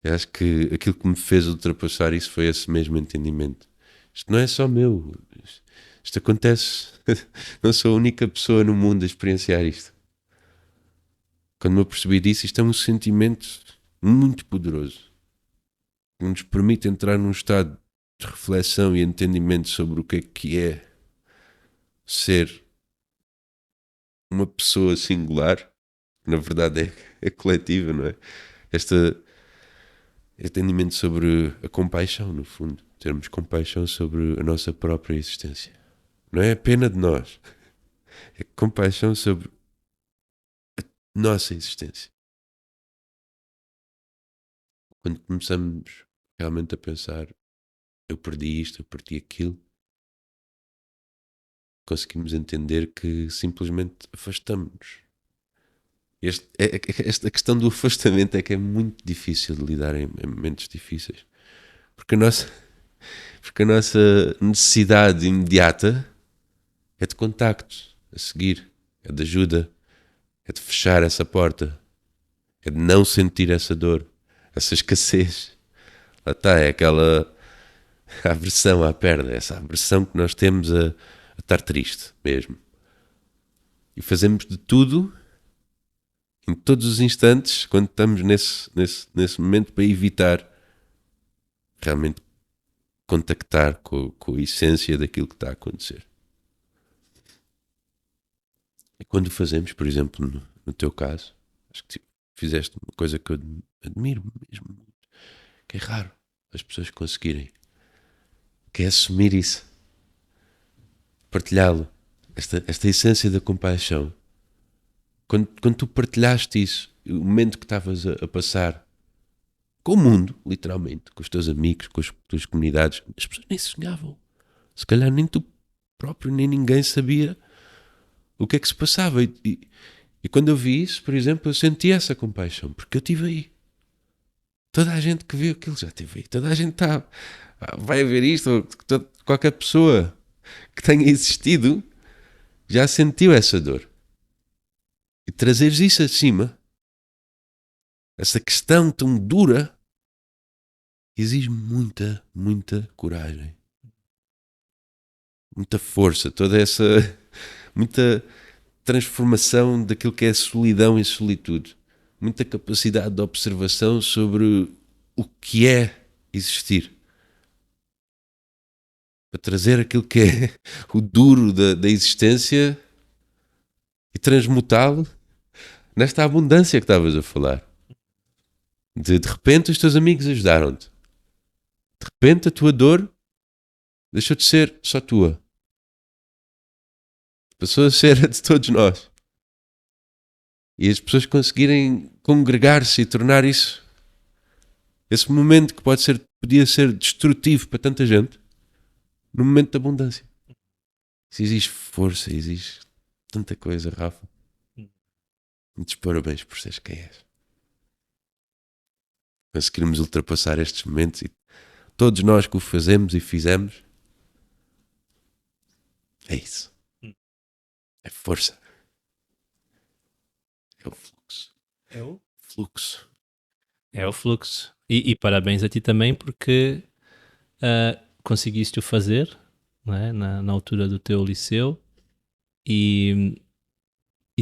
Eu acho que aquilo que me fez ultrapassar isso foi esse mesmo entendimento. Isto não é só meu. Isto acontece. Não sou a única pessoa no mundo a experienciar isto. Quando me apercebi disso, isto é um sentimento muito poderoso. Que nos permite entrar num estado de reflexão e entendimento sobre o que é ser uma pessoa singular. Na verdade é coletiva, não é? Este entendimento sobre a compaixão, no fundo. Termos compaixão sobre a nossa própria existência. Não é a pena de nós. É compaixão sobre a nossa existência. Quando começamos realmente a pensar, eu perdi isto, eu perdi aquilo, conseguimos entender que simplesmente afastamos-nos. Esta questão do afastamento é que é muito difícil de lidar em momentos difíceis. Porque a nossa necessidade imediata é de contacto, a seguir, é de ajuda, é de fechar essa porta, é de não sentir essa dor, essa escassez. Lá está, é aquela aversão à perda, essa aversão que nós temos a estar triste mesmo. E fazemos de tudo, em todos os instantes, quando estamos nesse momento, para evitar realmente contactar com a essência daquilo que está a acontecer. E quando o fazemos, por exemplo, no teu caso, acho que fizeste uma coisa que eu admiro mesmo muito, que é raro as pessoas conseguirem, que é assumir isso, partilhá-lo, esta essência da compaixão. Quando tu partilhaste isso, o momento que estavas a passar com o mundo, literalmente, com os teus amigos, com as tuas comunidades, as pessoas nem sonhavam. Se calhar nem tu próprio, nem ninguém sabia o que é que se passava. E quando eu vi isso, por exemplo, eu senti essa compaixão, porque eu estive aí. Toda a gente que viu aquilo já esteve aí. Toda a gente vai ver isto. Qualquer pessoa que tenha existido já sentiu essa dor. E trazeres isso acima, essa questão tão dura, exige muita, muita coragem. Muita força, toda essa... muita transformação daquilo que é solidão em solitude. Muita capacidade de observação sobre o que é existir. Para trazer aquilo que é o duro da existência e transmutá-lo nesta abundância que estavas a falar. De repente os teus amigos ajudaram-te. De repente a tua dor deixou de ser só tua. Passou a ser a de todos nós. E as pessoas conseguirem congregar-se e tornar isso, esse momento que podia ser destrutivo para tanta gente, num momento de abundância. Isso exige força, exige tanta coisa, Rafa. Muitos parabéns por seres quem és. Conseguirmos ultrapassar estes momentos e todos nós que o fazemos e fizemos, é isso. É força. É o fluxo. É o Fluxo. É o fluxo. E parabéns a ti também porque conseguiste o fazer, não é? na altura do teu liceu e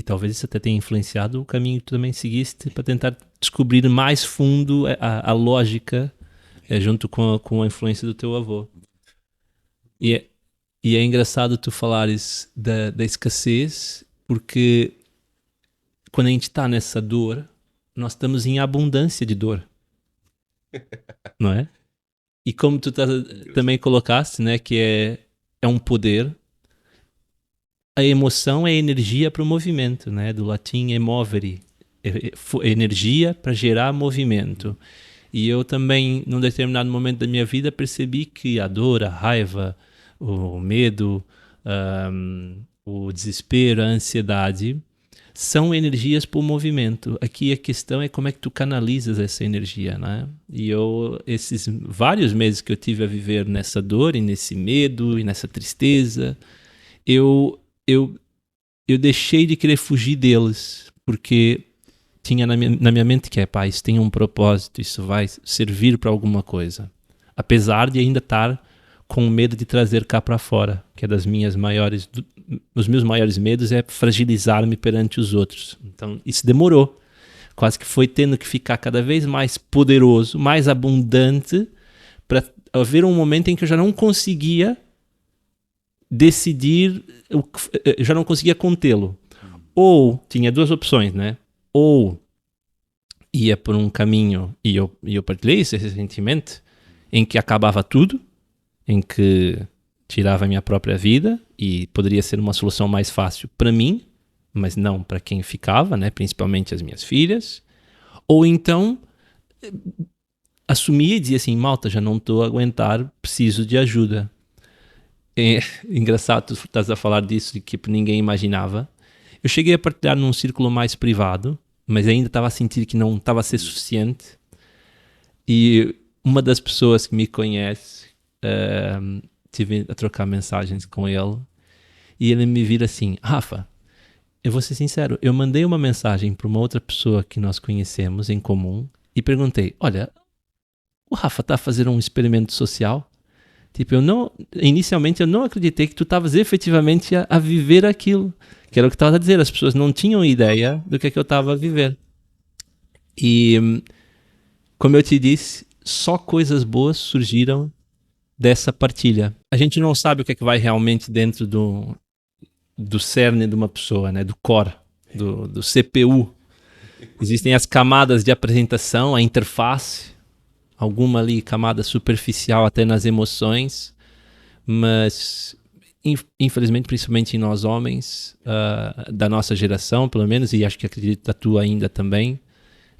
talvez isso até tenha influenciado o caminho que tu também seguiste para tentar descobrir mais fundo a lógica junto com a influência do teu avô. E é engraçado tu falares da escassez, porque quando a gente está nessa dor, nós estamos em abundância de dor. Não é? E como tu também colocaste, né, que é um poder, a emoção é energia para o movimento, né? Do latim emovere, energia para gerar movimento. E eu também, num determinado momento da minha vida, percebi que a dor, a raiva, o medo, o desespero, a ansiedade são energias para o movimento. Aqui a questão é como é que tu canalizas essa energia, né? E esses vários meses que eu tive a viver nessa dor e nesse medo e nessa tristeza, eu deixei de querer fugir deles, porque tinha na minha mente que isso tem um propósito, isso vai servir para alguma coisa. Apesar de ainda estar com medo de trazer cá para fora, que é os meus maiores medos é fragilizar-me perante os outros. Então isso demorou, quase que foi tendo que ficar cada vez mais poderoso, mais abundante, para haver um momento em que eu já não conseguia decidir, eu já não conseguia contê-lo. Ou tinha duas opções, né? Ou ia por um caminho, e eu partilhei isso recentemente, em que acabava tudo, em que tirava a minha própria vida, e poderia ser uma solução mais fácil para mim, mas não para quem ficava, né? Principalmente as minhas filhas. Ou então assumia e dizia assim, malta, já não estou a aguentar, preciso de ajuda. É engraçado, tu estás a falar disso que ninguém imaginava. Eu cheguei a partilhar num círculo mais privado, mas ainda estava a sentir que não estava a ser suficiente. E uma das pessoas que me conhece, tive a trocar mensagens com ele, e ele me vira assim, Rafa, eu vou ser sincero, eu mandei uma mensagem para uma outra pessoa que nós conhecemos em comum e perguntei, olha, o Rafa está a fazer um experimento social? Tipo, inicialmente eu não acreditei que tu estavas efetivamente a viver aquilo, que era o que estavas a dizer, as pessoas não tinham ideia do que é que eu estava a viver. E, como eu te disse, só coisas boas surgiram dessa partilha. A gente não sabe o que é que vai realmente dentro do cerne de uma pessoa, né? Do core, do CPU. Existem as camadas de apresentação, a interface, alguma ali camada superficial até nas emoções, mas infelizmente, principalmente em nós homens, da nossa geração, pelo menos, e acho que acredito da tua ainda também,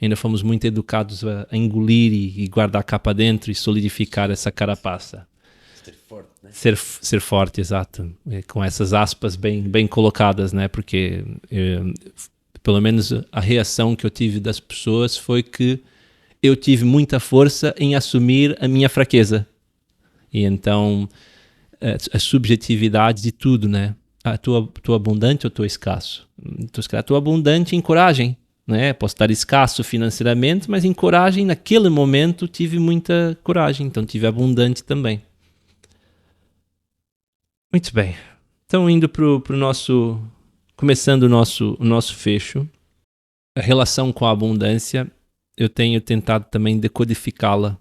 ainda fomos muito educados a engolir e guardar cá para dentro e solidificar essa carapaça. Ser forte, né? Ser forte, exato. Com essas aspas bem colocadas, né? Porque pelo menos a reação que eu tive das pessoas foi que eu tive muita força em assumir a minha fraqueza. E então, a subjetividade de tudo, né? Tu abundante ou tu escasso? Tu abundante em coragem. né? Posso estar escasso financeiramente, mas em coragem, naquele momento, tive muita coragem. Então, tive abundante também. Muito bem. Então, indo para o nosso... Começando o nosso fecho. A relação com a abundância, eu tenho tentado também decodificá-la.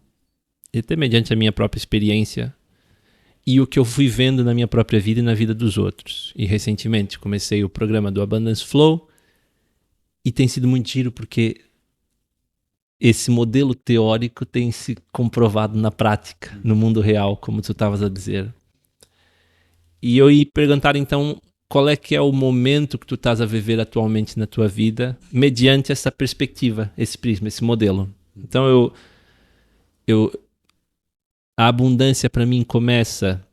E até mediante a minha própria experiência e o que eu fui vendo na minha própria vida e na vida dos outros. E recentemente comecei o programa do Abundance Flow e tem sido muito giro porque esse modelo teórico tem se comprovado na prática, no mundo real, como tu estavas a dizer. E eu ia perguntar então qual é que é o momento que tu estás a viver atualmente na tua vida mediante essa perspectiva, esse prisma, esse modelo. Então a abundância para mim começa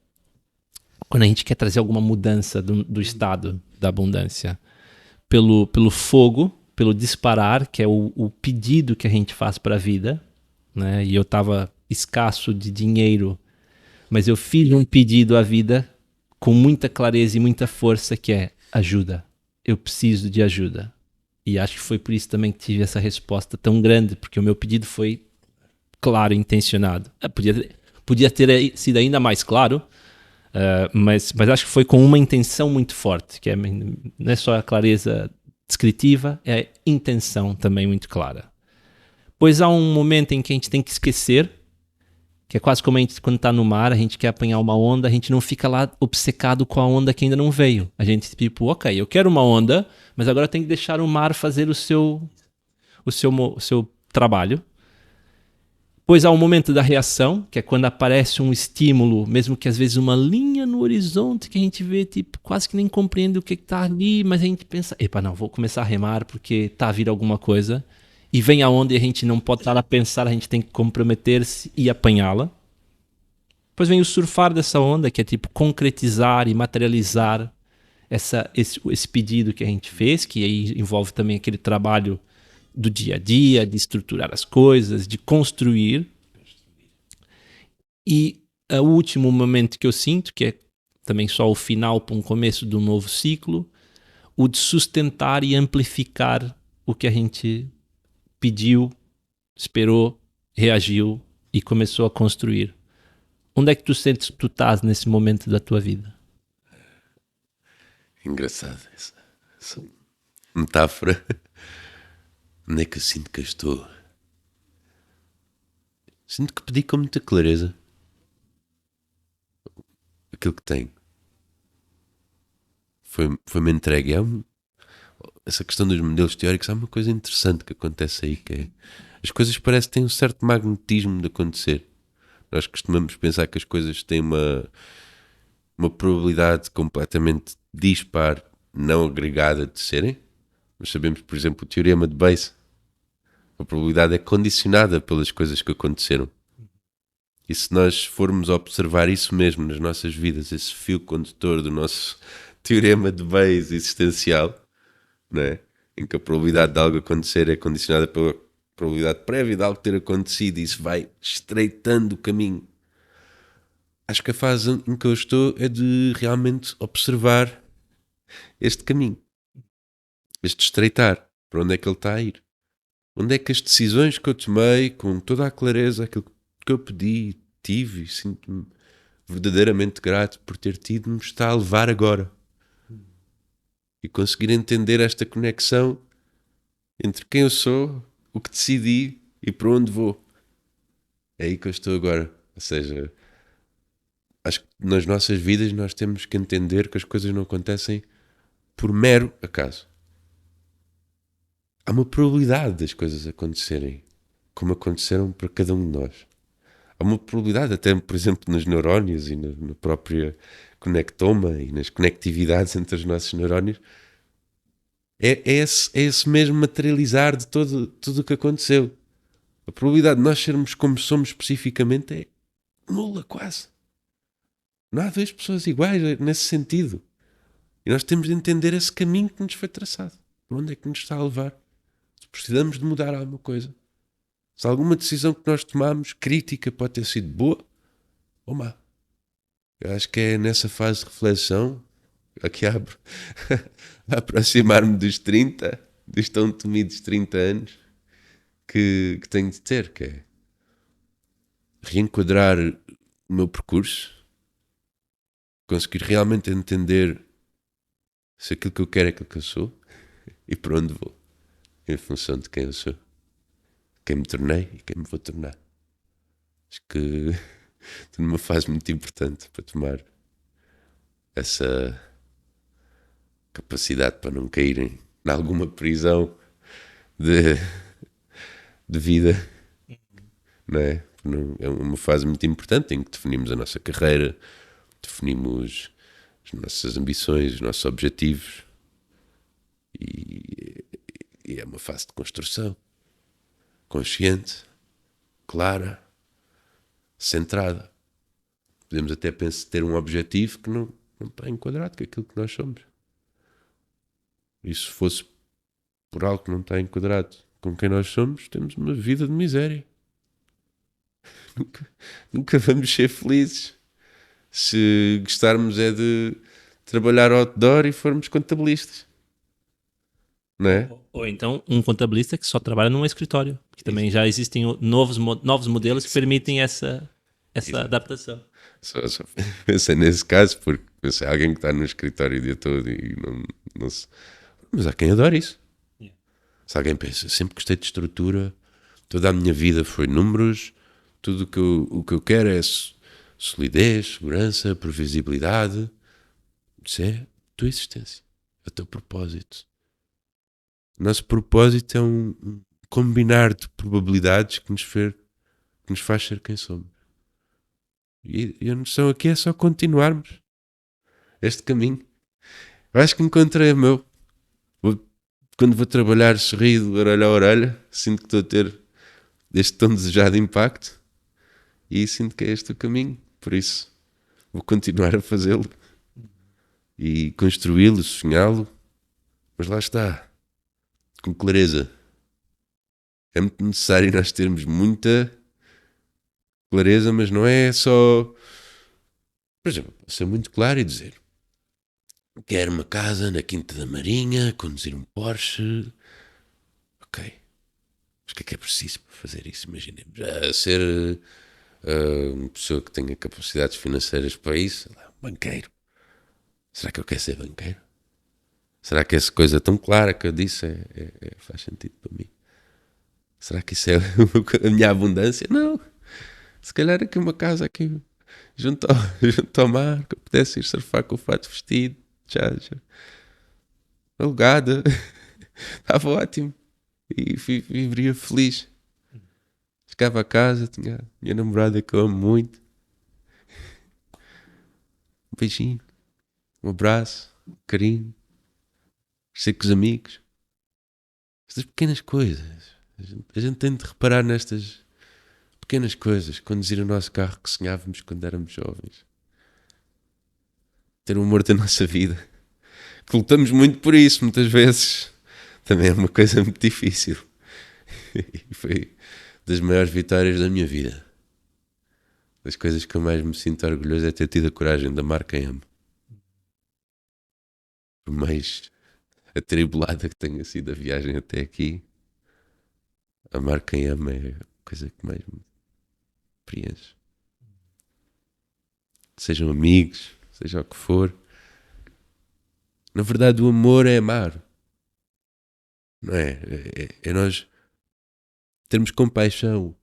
quando a gente quer trazer alguma mudança do estado da abundância. Pelo fogo, pelo disparar, que é o pedido que a gente faz para a vida, né? E eu estava escasso de dinheiro, mas eu fiz um pedido à vida com muita clareza e muita força, que é ajuda. Eu preciso de ajuda. E acho que foi por isso também que tive essa resposta tão grande, porque o meu pedido foi claro, intencionado. Podia ter sido ainda mais claro, mas acho que foi com uma intenção muito forte, que não é só a clareza descritiva, é a intenção também muito clara. Pois há um momento em que a gente tem que esquecer, que é quase como a gente, quando está no mar, a gente quer apanhar uma onda, a gente não fica lá obcecado com a onda que ainda não veio. A gente tipo, ok, eu quero uma onda, mas agora tem que deixar o mar fazer o seu trabalho. Pois há um momento da reação, que é quando aparece um estímulo, mesmo que às vezes uma linha no horizonte que a gente vê, tipo, quase que nem compreende o que está ali, mas a gente pensa, epa, não, vou começar a remar porque está a vir alguma coisa. E vem a onda e a gente não pode estar a pensar, a gente tem que comprometer-se e apanhá-la. Depois vem o surfar dessa onda, que é tipo concretizar e materializar esse pedido que a gente fez, que aí envolve também aquele trabalho do dia a dia, de estruturar as coisas, de construir. E o último momento que eu sinto, que é também só o final para um começo de um novo ciclo, o de sustentar e amplificar o que a gente pediu, esperou, reagiu e começou a construir. Onde é que tu sentes que tu estás nesse momento da tua vida? Engraçado essa metáfora. Onde é que eu sinto que eu estou? Sinto que pedi com muita clareza aquilo que tenho. Foi-me entregue. Essa questão dos modelos teóricos, há uma coisa interessante que acontece aí, que é, as coisas parecem que têm um certo magnetismo de acontecer. Nós costumamos pensar que as coisas têm uma probabilidade completamente dispar, não agregada de serem. Mas sabemos, por exemplo, o teorema de Bayes. A probabilidade é condicionada pelas coisas que aconteceram. E se nós formos observar isso mesmo nas nossas vidas, esse fio condutor do nosso teorema de Bayes existencial, não é? Em que a probabilidade de algo acontecer é condicionada pela probabilidade prévia de algo ter acontecido, e isso vai estreitando o caminho. Acho que a fase em que eu estou é de realmente observar este caminho, este estreitar, para onde é que ele está a ir. Onde é que as decisões que eu tomei, com toda a clareza, aquilo que eu pedi, tive, e sinto-me verdadeiramente grato por ter tido, me está a levar agora. E conseguir entender esta conexão entre quem eu sou, o que decidi e para onde vou. É aí que eu estou agora. Ou seja, acho que nas nossas vidas nós temos que entender que as coisas não acontecem por mero acaso. Há uma probabilidade das coisas acontecerem como aconteceram para cada um de nós. Há uma probabilidade, até por exemplo nos neurónios e na própria conectoma e nas conectividades entre os nossos neurónios, é esse mesmo materializar de tudo o que aconteceu. A probabilidade de nós sermos como somos especificamente é nula quase. Não há duas pessoas iguais nesse sentido. E nós temos de entender esse caminho que nos foi traçado. Para onde é que nos está a levar? Se precisamos de mudar alguma coisa. Se alguma decisão que nós tomamos, crítica, pode ter sido boa ou má. Eu acho que é nessa fase de reflexão, aqui abro, a aproximar-me dos 30, destes tão temidos 30 anos que tenho de ter, que é reenquadrar o meu percurso, conseguir realmente entender se aquilo que eu quero é aquilo que eu sou e para onde vou, em função de quem eu sou, quem me tornei e quem me vou tornar. Acho que estou numa fase muito importante para tomar essa capacidade para não cair em alguma prisão de, de vida, não é? É uma fase muito importante em que definimos a nossa carreira, definimos as nossas ambições, os nossos objetivos e é uma fase de construção consciente, clara, centrada. Podemos até pensar ter um objetivo que não está enquadrado com aquilo que nós somos. E se fosse por algo que não está enquadrado com quem nós somos, temos uma vida de miséria. Nunca vamos ser felizes. Se gostarmos é de trabalhar outdoor e formos contabilistas. Não é? Ou então um contabilista que só trabalha num escritório, que também já existem novos modelos que permitem essa adaptação. Só pensei nesse caso, porque pensei alguém que está no escritório o dia todo e não se... Mas há quem adore isso. Yeah. Se alguém pensa, sempre gostei de estrutura, toda a minha vida foi números, tudo o que eu quero é solidez, segurança, previsibilidade. Isso é a tua existência, é o teu propósito. O nosso propósito é um combinar de probabilidades que nos faz ser quem somos. E a noção aqui é só continuarmos este caminho. Eu acho que encontrei o meu. Quando vou trabalhar sorrido, orelha a orelha, sinto que estou a ter este tão desejado impacto e sinto que é este o caminho. Por isso, vou continuar a fazê-lo e construí-lo, sonhá-lo. Mas lá está, com clareza. É muito necessário nós termos muita clareza, mas não é só... Por exemplo, ser muito claro e dizer: quero uma casa na Quinta da Marinha, conduzir um Porsche. Ok. Mas o que é preciso para fazer isso? Imaginemos. Ser uma pessoa que tenha capacidades financeiras para isso. Um banqueiro. Será que eu quero ser banqueiro? Será que essa coisa tão clara que eu disse faz sentido para mim? Será que isso é a minha abundância? Não. Se calhar aqui uma casa aqui junto ao mar, que eu pudesse ir surfar com o fato vestido, já alugada. Estava ótimo. E viveria feliz. Chegava a casa, tinha a minha namorada que eu amo muito. Um beijinho, um abraço, um carinho. Ser com os amigos. Estas pequenas coisas. A gente tem de reparar nestas pequenas coisas. Conduzir o nosso carro que sonhávamos quando éramos jovens. Ter o amor da nossa vida. Que lutamos muito por isso, muitas vezes. Também é uma coisa muito difícil. E foi das maiores vitórias da minha vida. Das coisas que eu mais me sinto orgulhoso é ter tido a coragem de amar quem amo. Por mais atribulada que tenha sido a viagem até aqui, amar quem ama é a coisa que mais me preenche. Sejam amigos, seja o que for. Na verdade, o amor é amar. Não é? É nós termos compaixão.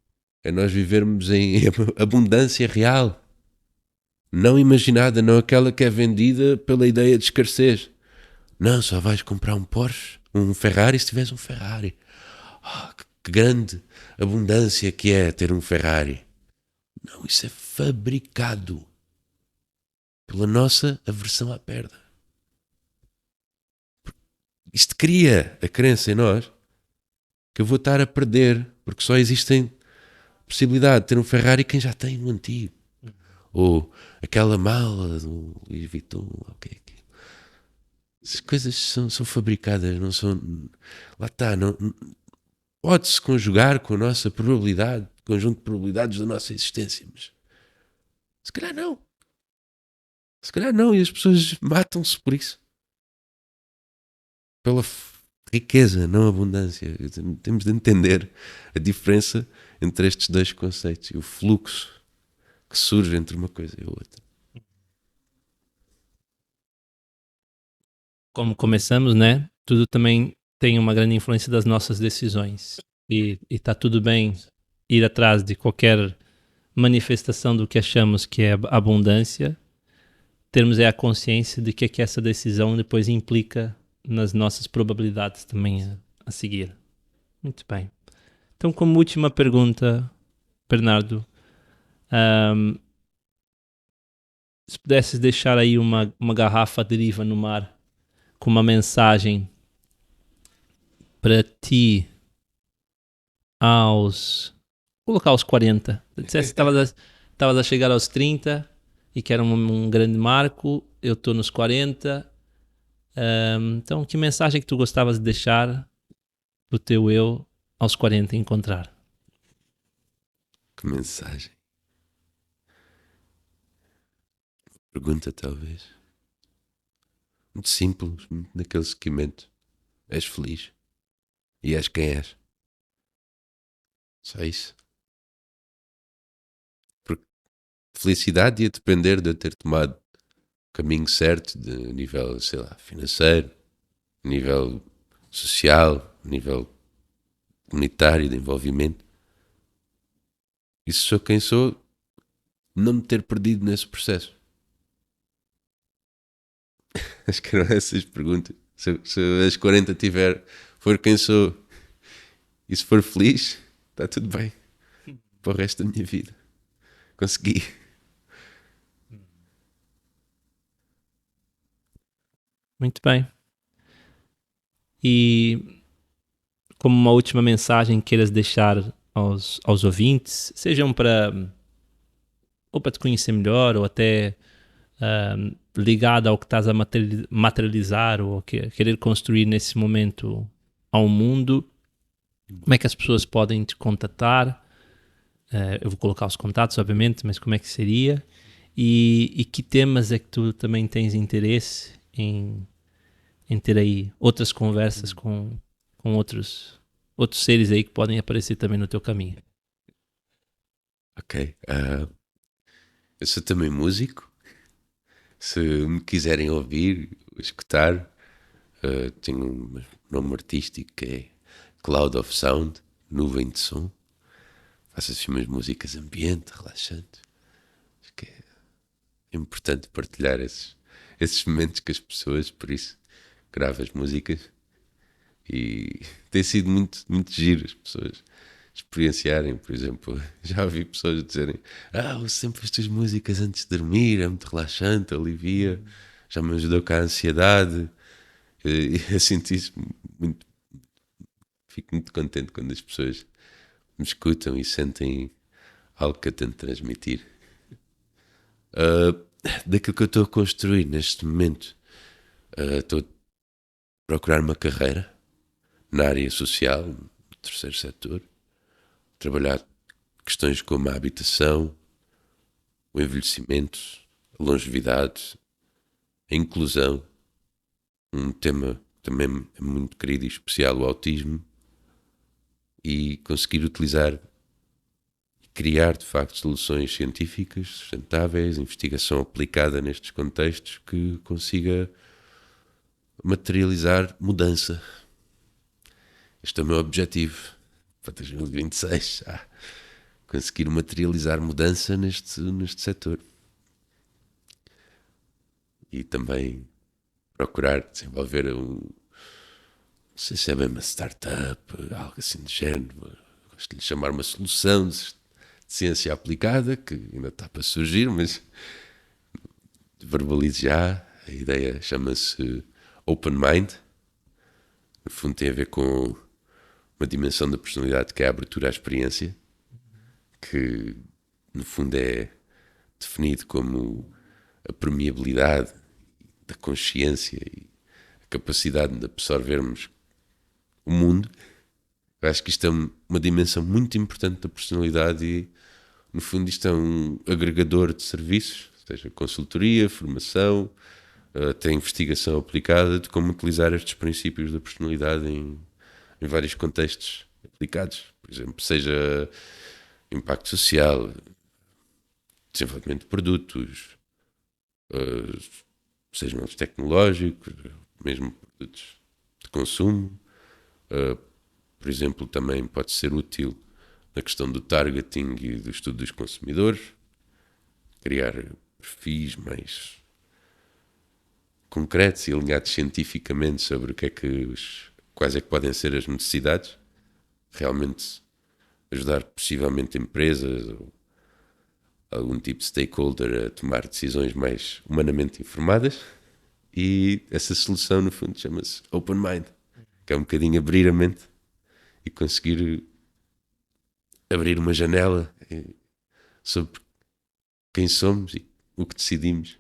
É nós vivermos em abundância real. Não imaginada, não aquela que é vendida pela ideia de escassez. Não, só vais comprar um Porsche, um Ferrari se tiveres um Ferrari. Que grande abundância que é ter um Ferrari. Não, isso é fabricado pela nossa aversão à perda. Isto cria a crença em nós que eu vou estar a perder, porque só existem possibilidade de ter um Ferrari quem já tem um antigo. Ou aquela mala do Louis Vuitton, ok. Essas coisas são fabricadas, não são... Lá está, não, pode-se conjugar com a nossa probabilidade, conjunto de probabilidades da nossa existência, mas se calhar não. Se calhar não, e as pessoas matam-se por isso. Riqueza, não abundância. Temos de entender a diferença entre estes dois conceitos e o fluxo que surge entre uma coisa e a outra. Como começamos, né? Tudo também tem uma grande influência das nossas decisões. E tá tudo bem ir atrás de qualquer manifestação do que achamos que é abundância, termos a consciência de que essa decisão depois implica nas nossas probabilidades também a seguir. Muito bem. Então, como última pergunta, Bernardo, se pudesses deixar aí uma garrafa à deriva no mar com uma mensagem para ti colocar aos 40. Dissesse que estavas a chegar aos 30 e que era um grande marco, eu estou nos 40. Então, que mensagem que tu gostavas de deixar para o teu eu aos 40 encontrar? Que mensagem? Pergunta, talvez. Muito simples, muito naquele seguimento. És feliz. E és quem és. Só isso. Porque felicidade ia depender de eu ter tomado o caminho certo de nível, sei lá, financeiro, nível social, nível comunitário, de envolvimento. E se sou quem sou, não me ter perdido nesse processo. Acho que eram essas perguntas. Se aos 40 for quem sou e se for feliz, está tudo bem para o resto da minha vida. Consegui. Muito bem. E como uma última mensagem que queiras deixar aos ouvintes, sejam para te conhecer melhor ou até ligado ao que estás a materializar ou querer construir nesse momento ao mundo, como é que as pessoas podem te contatar? Eu vou colocar os contatos, obviamente, mas como é que seria? E que temas é que tu também tens interesse em ter aí outras conversas com outros seres aí que podem aparecer também no teu caminho? Ok. Eu sou também músico. Se me quiserem ouvir, escutar, tenho um nome artístico que é Cloud of Sound, nuvem de som. Faço assim umas músicas ambiente, relaxantes. Acho que é importante partilhar esses momentos com as pessoas, por isso gravo as músicas. E tem sido muito, muito giro as pessoas experienciarem, por exemplo. Já ouvi pessoas dizerem: ouço sempre as tuas músicas antes de dormir, é muito relaxante, alivia, já me ajudou com a ansiedade. E eu sinto isso muito, fico muito contente quando as pessoas me escutam e sentem algo que eu tento transmitir. Daquilo que eu estou a construir neste momento, estou a procurar uma carreira na área social, no terceiro setor, trabalhar questões como a habitação, o envelhecimento, a longevidade, a inclusão, um tema também é muito querido e especial, o autismo, e conseguir utilizar e criar de facto soluções científicas, sustentáveis, investigação aplicada nestes contextos que consiga materializar mudança. Este é o meu objetivo para 2026, conseguir materializar mudança neste setor. E também procurar desenvolver não sei se é bem uma startup, algo assim do género, gosto de lhe chamar uma solução de ciência aplicada, que ainda está para surgir, mas verbalizo já. A ideia chama-se Open Mind. No fundo tem a ver com uma dimensão da personalidade que é a abertura à experiência, que no fundo é definido como a permeabilidade da consciência e a capacidade de absorvermos o mundo. Eu acho que isto é uma dimensão muito importante da personalidade e, no fundo, isto é um agregador de serviços, seja consultoria, formação, até investigação aplicada de como utilizar estes princípios da personalidade em vários contextos aplicados. Por exemplo, seja impacto social, desenvolvimento de produtos, sejam eles tecnológicos, mesmo produtos de consumo. Por exemplo, também pode ser útil na questão do targeting e do estudo dos consumidores, criar perfis mais concretos e alinhados cientificamente sobre o que é que quais é que podem ser as necessidades, realmente ajudar possivelmente empresas ou algum tipo de stakeholder a tomar decisões mais humanamente informadas. E essa solução, no fundo, chama-se Open Mind, que é um bocadinho abrir a mente e conseguir abrir uma janela sobre quem somos e o que decidimos.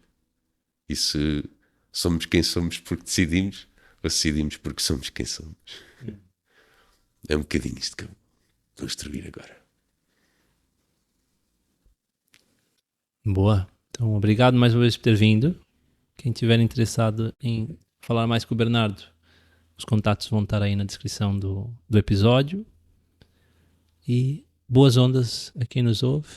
E se somos quem somos porque decidimos, ou decidimos porque somos quem somos. É um bocadinho isto que eu vou construir agora. Boa. Então, obrigado mais uma vez por ter vindo. Quem estiver interessado em falar mais com o Bernardo, os contatos vão estar aí na descrição do episódio. E boas ondas a quem nos ouve.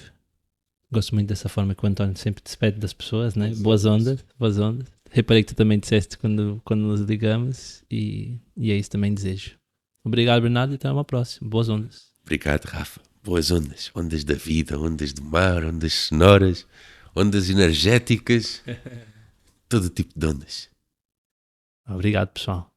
Gosto muito dessa forma que o António sempre despede das pessoas, né? Boas ondas, boas ondas. Reparei que tu também disseste quando nos ligamos e é isso também desejo. Obrigado, Bernardo, e até uma próxima. Boas ondas. Obrigado, Rafa. Boas ondas. Ondas da vida, ondas do mar, ondas sonoras, ondas energéticas, todo tipo de ondas. Obrigado, pessoal.